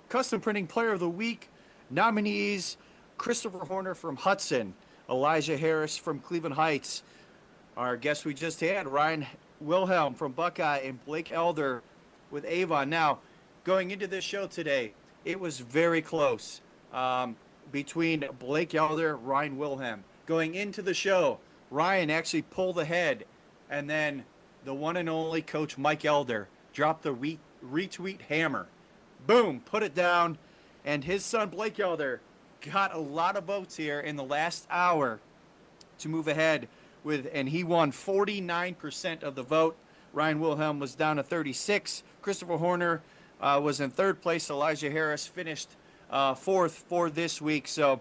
Custom Printing Player of the Week nominees: Christopher Horner from Hudson, Elijah Harris from Cleveland Heights, our guest we just had, Ryan Wilhelm from Buckeye, and Blake Elder with Avon. Now, going into this show today, it was very close between Blake Elder, Ryan Wilhelm. Going into the show, Ryan actually pulled ahead, and then the one and only Coach Mike Elder dropped the retweet hammer. Boom, put it down, and his son Blake Elder got a lot of votes here in the last hour to move ahead and he won 49% of the vote. Ryan Wilhelm was down to 36. Christopher Horner was in 3rd place. Elijah Harris finished 4th for this week. So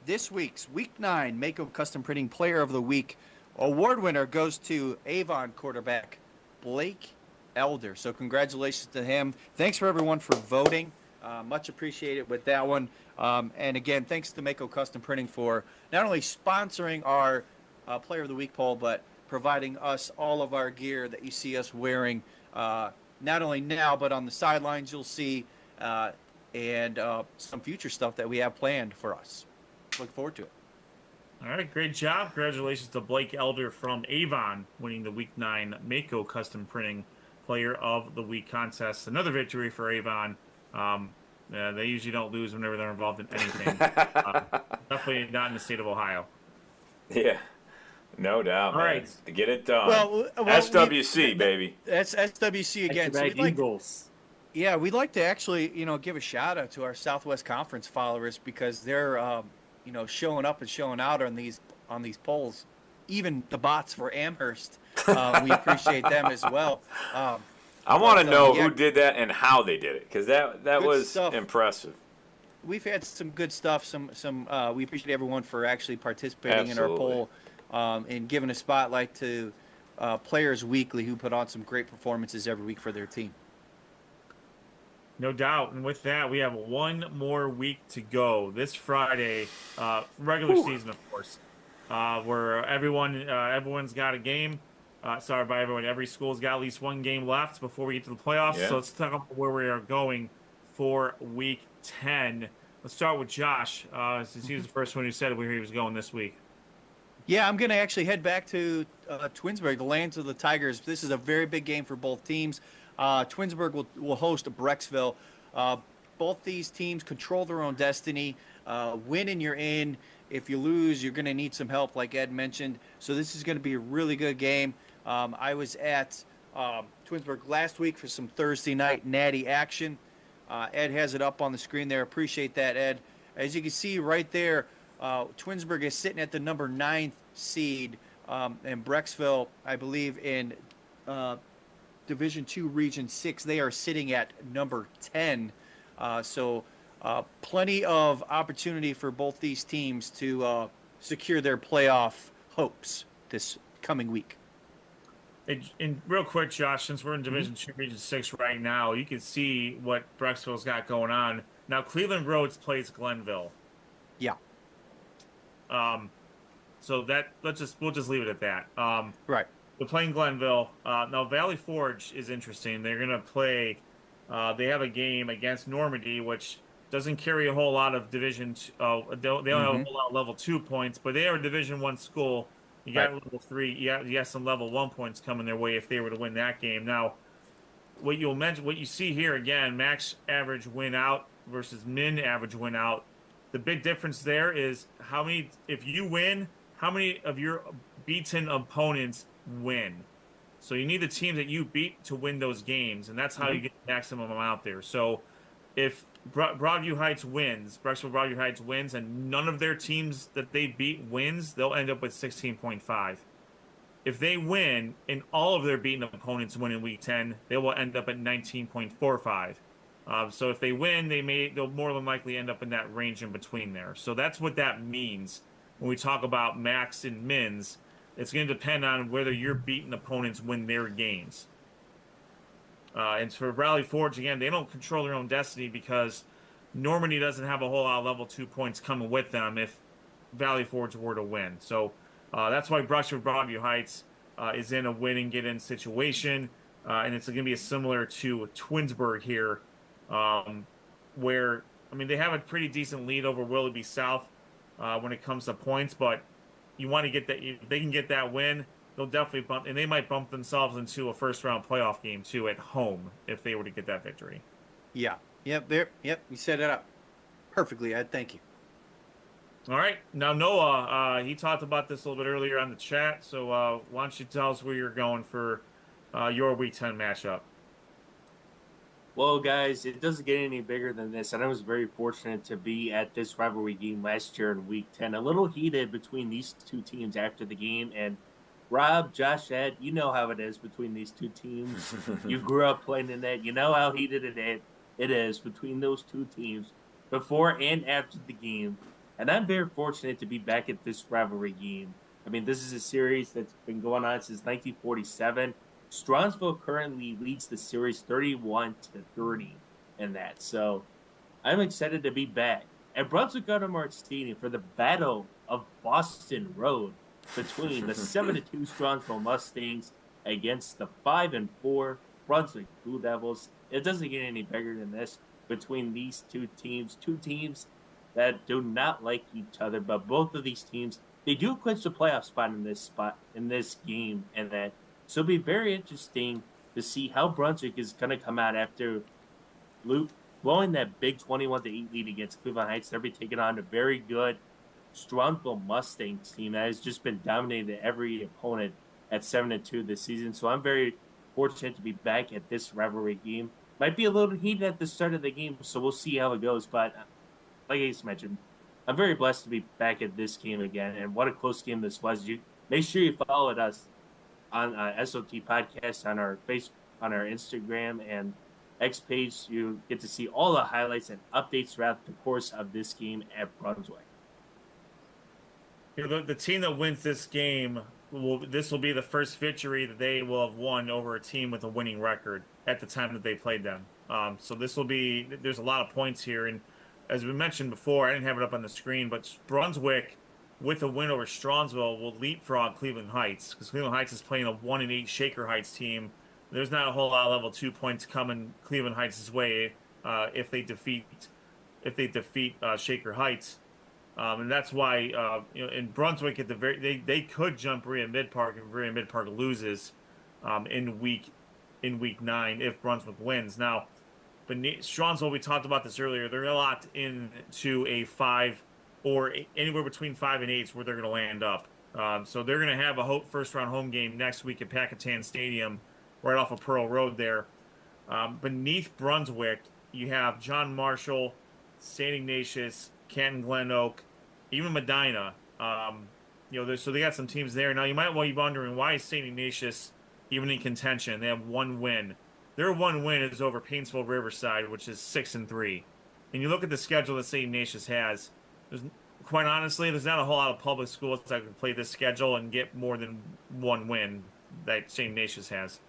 this week's Week 9 Mehco Custom Printing Player of the Week award winner goes to Avon quarterback Blake Elder. So congratulations to him. Thanks for everyone for voting. Much appreciated with that one. And again, thanks to Mehco Custom Printing for not only sponsoring our Player of the Week poll, but providing us all of our gear that you see us wearing, not only now, but on the sidelines you'll see, and some future stuff that we have planned for us. Look forward to it. All right, great job. Congratulations to Blake Elder from Avon winning the Week 9 Mehco Custom Printing Player of the Week contest. Another victory for Avon. They usually don't lose whenever they're involved in anything. Definitely not in the state of Ohio. Yeah, no doubt. All right, to get it done. Well, SWC, baby. That's SWC again. So we'd like to actually, give a shout out to our Southwest Conference followers because they're, showing up and showing out on these polls. Even the bots for Amherst, we appreciate them as well. I want to But, know yeah. who did that and how they did it, because that Good was stuff. impressive. We've had some good stuff. We appreciate everyone for actually participating in our poll and giving a spotlight to Players Weekly, who put on some great performances every week for their team. No doubt. And with that, we have one more week to go. This Friday, regular season, of course, where everyone's got a game. Sorry about everyone. Every school's got at least one game left before we get to the playoffs. Yeah. So let's talk about where we are going for week 10. Let's start with Josh, since he was the first one who said where he was going this week. Yeah, I'm going to actually head back to Twinsburg, the lands of the Tigers. This is a very big game for both teams. Twinsburg will host Brecksville. Both these teams control their own destiny. Win and you're in. If you lose, you're going to need some help, like Ed mentioned. So this is going to be a really good game. I was at Twinsburg last week for some Thursday night natty action. Ed has it up on the screen there. Appreciate that, Ed. As you can see right there, Twinsburg is sitting at the number 9th seed, and Brecksville, I believe, in Division II, Region 6, they are sitting at number 10. So plenty of opportunity for both these teams to secure their playoff hopes this coming week. And real quick, Josh, since we're in Division II, Region 6 right now, you can see what Brecksville's got going on. Now, Cleveland Rhodes plays Glenville. Yeah. So we'll just leave it at that. Right. They're playing Glenville. Now, Valley Forge is interesting. They're going to play. They have a game against Normandy, which doesn't carry a whole lot of Division. They don't have a whole lot of Level 2 points, but they are a Division 1 school. You got Level 3. You got some Level 1 points coming their way if they were to win that game. Now, what you see here again, max average win out versus min average win out. The big difference there is if you win, how many of your beaten opponents win. So you need the teams that you beat to win those games, and that's how you get the maximum amount there. So if Broadview Heights wins, Brecksville Broadview Heights wins, and none of their teams that they beat wins, they'll end up with 16.5. If they win and all of their beaten opponents win in Week 10, they will end up at 19.45. So if they win, they'll more than likely end up in that range in between there. So that's what that means when we talk about max and mins. It's going to depend on whether your beaten opponents win their games. And for Valley Forge, again, they don't control their own destiny because Normandy doesn't have a whole lot of Level 2 points coming with them if Valley Forge were to win. So that's why Brecksville Broadview Heights is in a win-and-get-in situation. And it's going to be similar to Twinsburg here, where, they have a pretty decent lead over Willoughby South when it comes to points, but you want to get that. If they can get that win, they'll definitely bump, and they might bump themselves into a first-round playoff game too at home if they were to get that victory. Yeah. Yep. There. Yep. You set it up perfectly, Ed. Thank you. All right. Now Noah, he talked about this a little bit earlier on the chat. So why don't you tell us where you're going for your Week 10 matchup? Well, guys, it doesn't get any bigger than this, and I was very fortunate to be at this rivalry game last year in Week 10. A little heated between these two teams after the game, and Rob, Josh, Ed, you know how it is between these two teams. You grew up playing in that. You know how heated it is between those two teams before and after the game. And I'm very fortunate to be back at this rivalry game. This is a series that's been going on since 1947. Strongsville currently leads the series 31-30 in that. So I'm excited to be back at Brunswick Automart Stadium for the Battle of Boston Road between the 7-2 Strongsville Mustangs against the 5-4 Brunswick Blue Devils. It doesn't get any bigger than this between these two teams that do not like each other, but both of these teams, they do clinch the playoff spot in this game, and that. So it'll be very interesting to see how Brunswick is going to come out after blowing that big 21-8 lead against Cleveland Heights. They'll be taking on a very good Strongsville Mustangs team that has just been dominating every opponent at 7-2 this season. So I'm very fortunate to be back at this rivalry game. Might be a little heated at the start of the game, so we'll see how it goes. But like I mentioned, I'm very blessed to be back at this game again. And what a close game this was. Make sure you followed us on SOT Podcast on our on our Instagram and X page. You get to see all the highlights and updates throughout the course of this game at Brunswick. The team that wins this game, this will be the first victory that they will have won over a team with a winning record at the time that they played them. So this will be, there's a lot of points here. And as we mentioned before, I didn't have it up on the screen, but Brunswick, with a win over Stronsville, will leapfrog Cleveland Heights, because Cleveland Heights is playing a 1-8 Shaker Heights team. There's not a whole lot of level 2 points coming Cleveland Heights' way if they defeat Shaker Heights. And that's why in Brunswick at the they could jump Berea Mid-Park if Berea Mid-Park loses in week 9 if Brunswick wins. Now, Stronsville, we talked about this earlier, they're locked into a 5 or anywhere between 5 and 8 is where they're going to land up. So they're going to have a first-round home game next week at Packatan Stadium, right off of Pearl Road there. Beneath Brunswick, you have John Marshall, St. Ignatius, Canton Glen Oak, even Medina. So they got some teams there. Now, you might be wondering, why is St. Ignatius even in contention? They have one win. Their one win is over Painesville Riverside, which is 6-3. And you look at the schedule that St. Ignatius has, quite honestly, there's not a whole lot of public schools that can play this schedule and get more than one win that St. Ignatius has.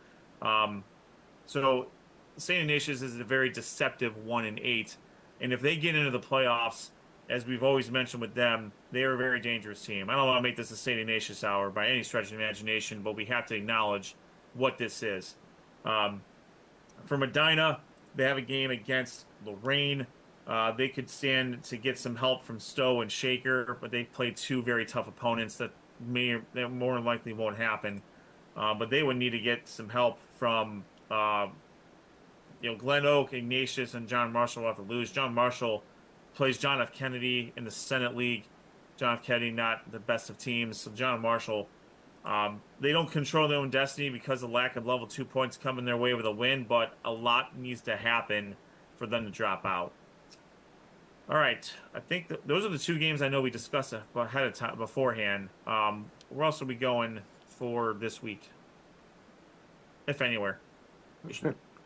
So St. Ignatius is a very deceptive 1-8. And if they get into the playoffs, as we've always mentioned with them, they are a very dangerous team. I don't want to make this a St. Ignatius hour by any stretch of the imagination, but we have to acknowledge what this is. For Medina, they have a game against Lorraine. They could stand to get some help from Stowe and Shaker, but they played two very tough opponents that more than likely won't happen. But they would need to get some help from Glen Oak, Ignatius, and John Marshall will have to lose. John Marshall plays John F. Kennedy in the Senate League. John F. Kennedy, not the best of teams. So John Marshall, they don't control their own destiny because of lack of level 2 points coming their way with a win, but a lot needs to happen for them to drop out. All right, I think those are the two games I know we discussed ahead of time beforehand. Where else are we going for this week, if anywhere?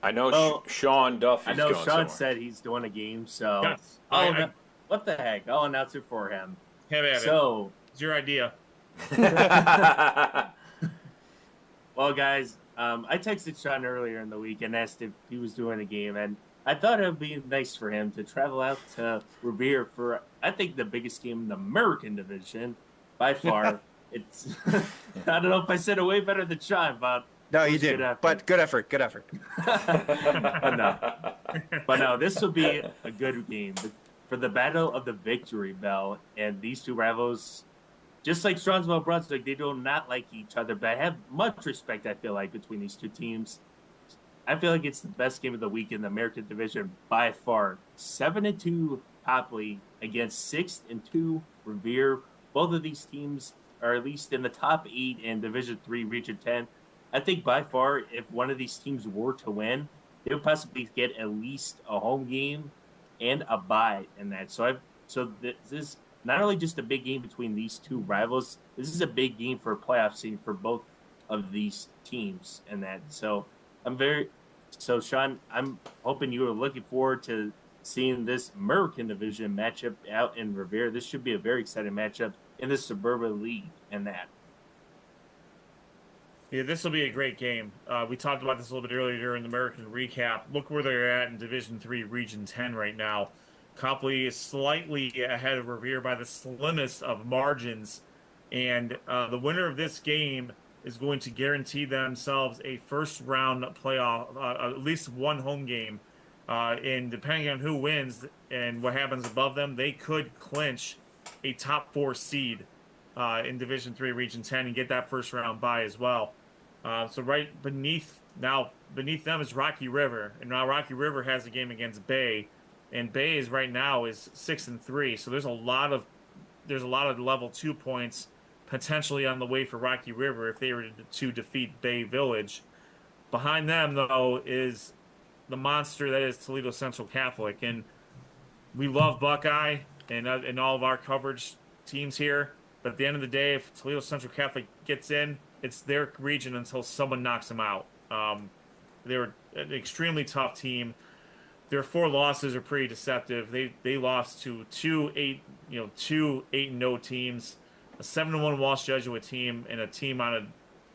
I know Sean Duffy's I know going Sean somewhere. said he's doing a game, so Yes. what the heck? I'll announce it for him. Have at So it's your idea. Well, guys, I texted Sean earlier in the week and asked if he was doing a game, and I thought it would be nice for him to travel out to Revere for, I think, the biggest game in the American division by far. It's I don't know if I said it way better than Sean, but No, you did. But good effort. But no, this will be a good game for the battle of the victory bell. And these two rivals, just like Stronsville and Brunswick, they do not like each other, but I have much respect, I feel like, between these two teams. I feel like it's the best game of the week in the American division by far. 7-2 Copley against 6-2 Revere. Both of these teams are at least in the top 8 in Division 3, Region 10. I think by far, if one of these teams were to win, they would possibly get at least a home game and a bye in that. So this is not only just a big game between these two rivals, this is a big game for a playoff scene for both of these teams in that. So Sean, I'm hoping you are looking forward to seeing this American division matchup out in Revere. This should be a very exciting matchup in the Suburban League and that. Yeah, this will be a great game. We talked about this a little bit earlier during the American recap. Look where they're at in Division 3, Region 10 right now. Copley is slightly ahead of Revere by the slimmest of margins. And the winner of this game is going to guarantee themselves a first-round playoff, at least one home game. And depending on who wins and what happens above them, they could clinch a top 4 seed in Division 3, Region 10, and get that first-round bye as well. So right beneath them is Rocky River, and now Rocky River has a game against Bay, and Bay is right now is 6-3. So there's a lot of level 2 points potentially on the way for Rocky River if they were to defeat Bay Village. Behind them, though, is the monster that is Toledo Central Catholic, and we love Buckeye and all of our coverage teams here. But at the end of the day, if Toledo Central Catholic gets in, it's their region until someone knocks them out. they were an extremely tough team. Their 4 losses are pretty deceptive. They lost to two 8-0 teams, a 7-1 Walsh Jesuit team, and a team out of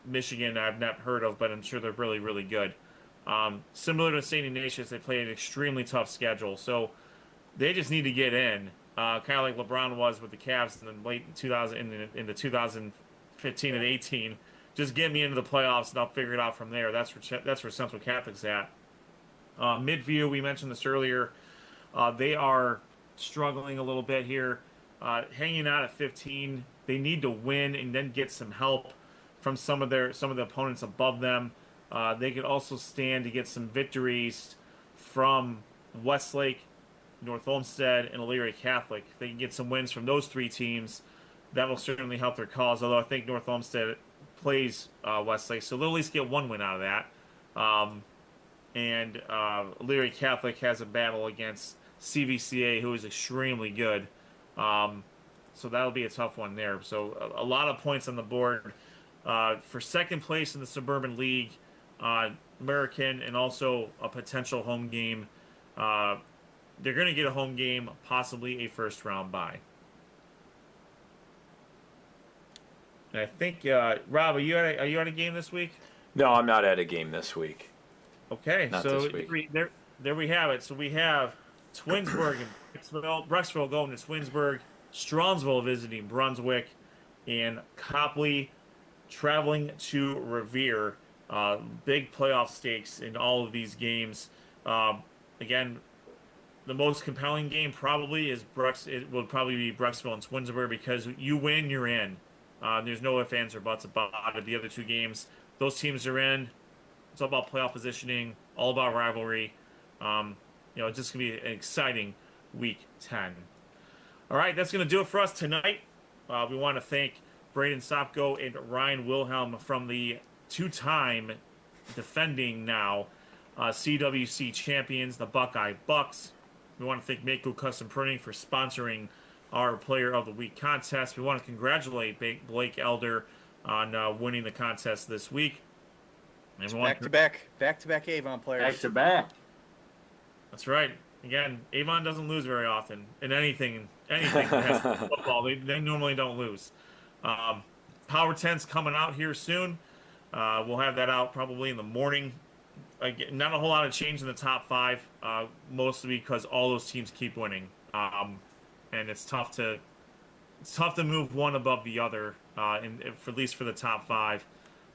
Michigan I've not heard of, but I'm sure they're really, really good. Similar to St. Ignatius, they play an extremely tough schedule, so they just need to get in, kind of like LeBron was with the Cavs in the late 2015 and 18. Just get me into the playoffs, and I'll figure it out from there. That's where Central Catholic's at. Midview, we mentioned this earlier. They are struggling a little bit here, hanging out at 15. They need to win and then get some help from some of the opponents above them. They could also stand to get some victories from Westlake, North Olmsted, and Elyria Catholic. If they can get some wins from those 3 teams, that will certainly help their cause. Although I think North Olmsted plays Westlake, so they'll at least get 1 win out of that. And Elyria Catholic has a battle against CVCA, who is extremely good. So that'll be a tough one there. So a lot of points on the board. For second place in the Suburban League, American, and also a potential home game. They're going to get a home game, possibly a first-round bye. And I think, Rob, are you at a game this week? No, I'm not at a game this week. Okay, Not so this week. there we have it. So we have Twinsburg and Brecksville going to Twinsburg, Stromsville visiting Brunswick, and Copley traveling to Revere. Big playoff stakes in all of these games. Again, the most compelling game probably is it will probably be Brecksville and Twinsburg, because you win, you're in. There's no ifs, ands, or buts about it. The other 2 games, those teams are in. It's all about playoff positioning, all about rivalry. It's just going to be an exciting Week 10. All right, that's going to do it for us tonight. We want to thank Brayden, Sopko, and Ryan Wilhelm from the 2-time defending now CWC champions, the Buckeye Bucks. We want to thank Mehco Custom Printing for sponsoring our Player of the Week contest. We want to congratulate Blake Elder on winning the contest this week. And back-to-back Avon players. Back-to-back. That's right. Again, Avon doesn't lose very often in anything that has to do with football. They normally don't lose. Power 10's coming out here soon. We'll have that out probably in the morning. Again, not a whole lot of change in the top 5, mostly because all those teams keep winning, and it's tough to move one above the other, at least for the top 5.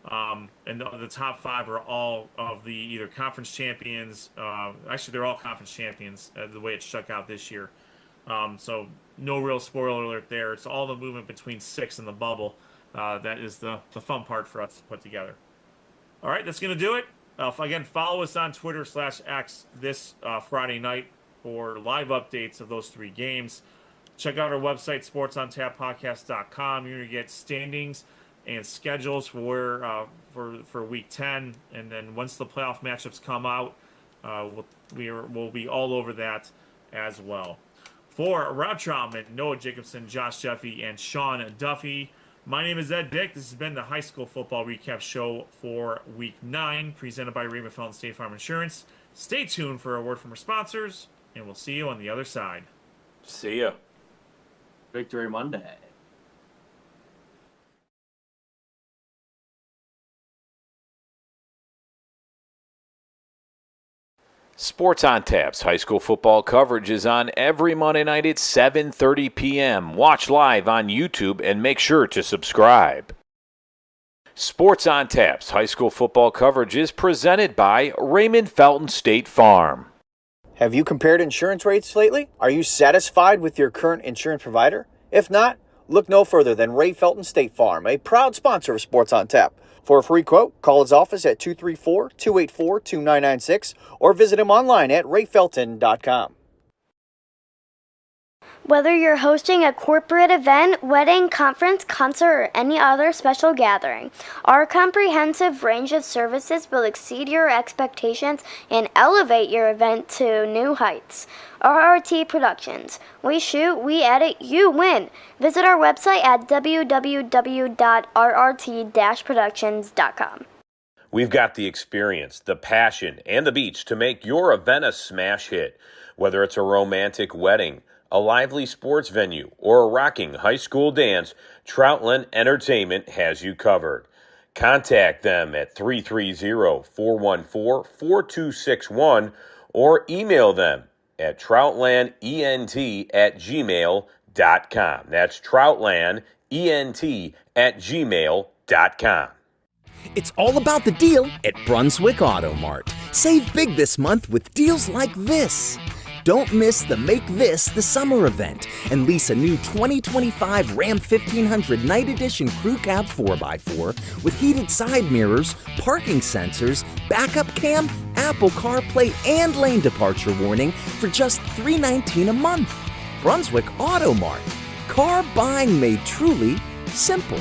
And the top 5 are all of the either conference champions. Actually, they're all conference champions the way it's shook out this year. So no real spoiler alert there. It's all the movement between 6 and the bubble. That is the fun part for us to put together. All right, that's going to do it. Again, follow us on Twitter/X this Friday night for live updates of those 3 games. Check out our website, sportsontappodcast.com. You're going to get standings and schedules for Week 10. And then once the playoff matchups come out, we'll be all over that as well. For Rob Troutman, Noah Jacobson, Josh Jeffy, and Sean Duffy, my name is Ed Dick. This has been the High School Football Recap Show for Week 9, presented by Raymond Felton State Farm Insurance. Stay tuned for a word from our sponsors, and we'll see you on the other side. See ya. Victory Monday. Sports on Tap's high school football coverage is on every Monday night at 7:30 p.m. Watch live on YouTube and make sure to subscribe. Sports on Tap's high school football coverage is presented by Raymond Felton State Farm. Have you compared insurance rates lately? Are you satisfied with your current insurance provider? If not, look no further than Ray Felton State Farm, a proud sponsor of Sports on Tap. For a free quote, call his office at 234-284-2996 or visit him online at rayfelton.com. Whether you're hosting a corporate event, wedding, conference, concert, or any other special gathering, our comprehensive range of services will exceed your expectations and elevate your event to new heights. RRT Productions. We shoot, we edit, you win. Visit our website at www.rrt-productions.com. We've got the experience, the passion, and the beach to make your event a smash hit. Whether it's a romantic wedding, a lively sports venue, or a rocking high school dance, Troutland Entertainment has you covered. Contact them at 330-414-4261 or email them at troutlandent@gmail.com. That's troutlandent@gmail.com. It's all about the deal at Brunswick Auto Mart. Save big this month with deals like this. Don't miss the Make This the Summer event and lease a new 2025 Ram 1500 Night Edition Crew Cab 4x4 with heated side mirrors, parking sensors, backup cam, Apple CarPlay, and lane departure warning for just $319 a month. Brunswick Auto Mart. Car buying made truly simple.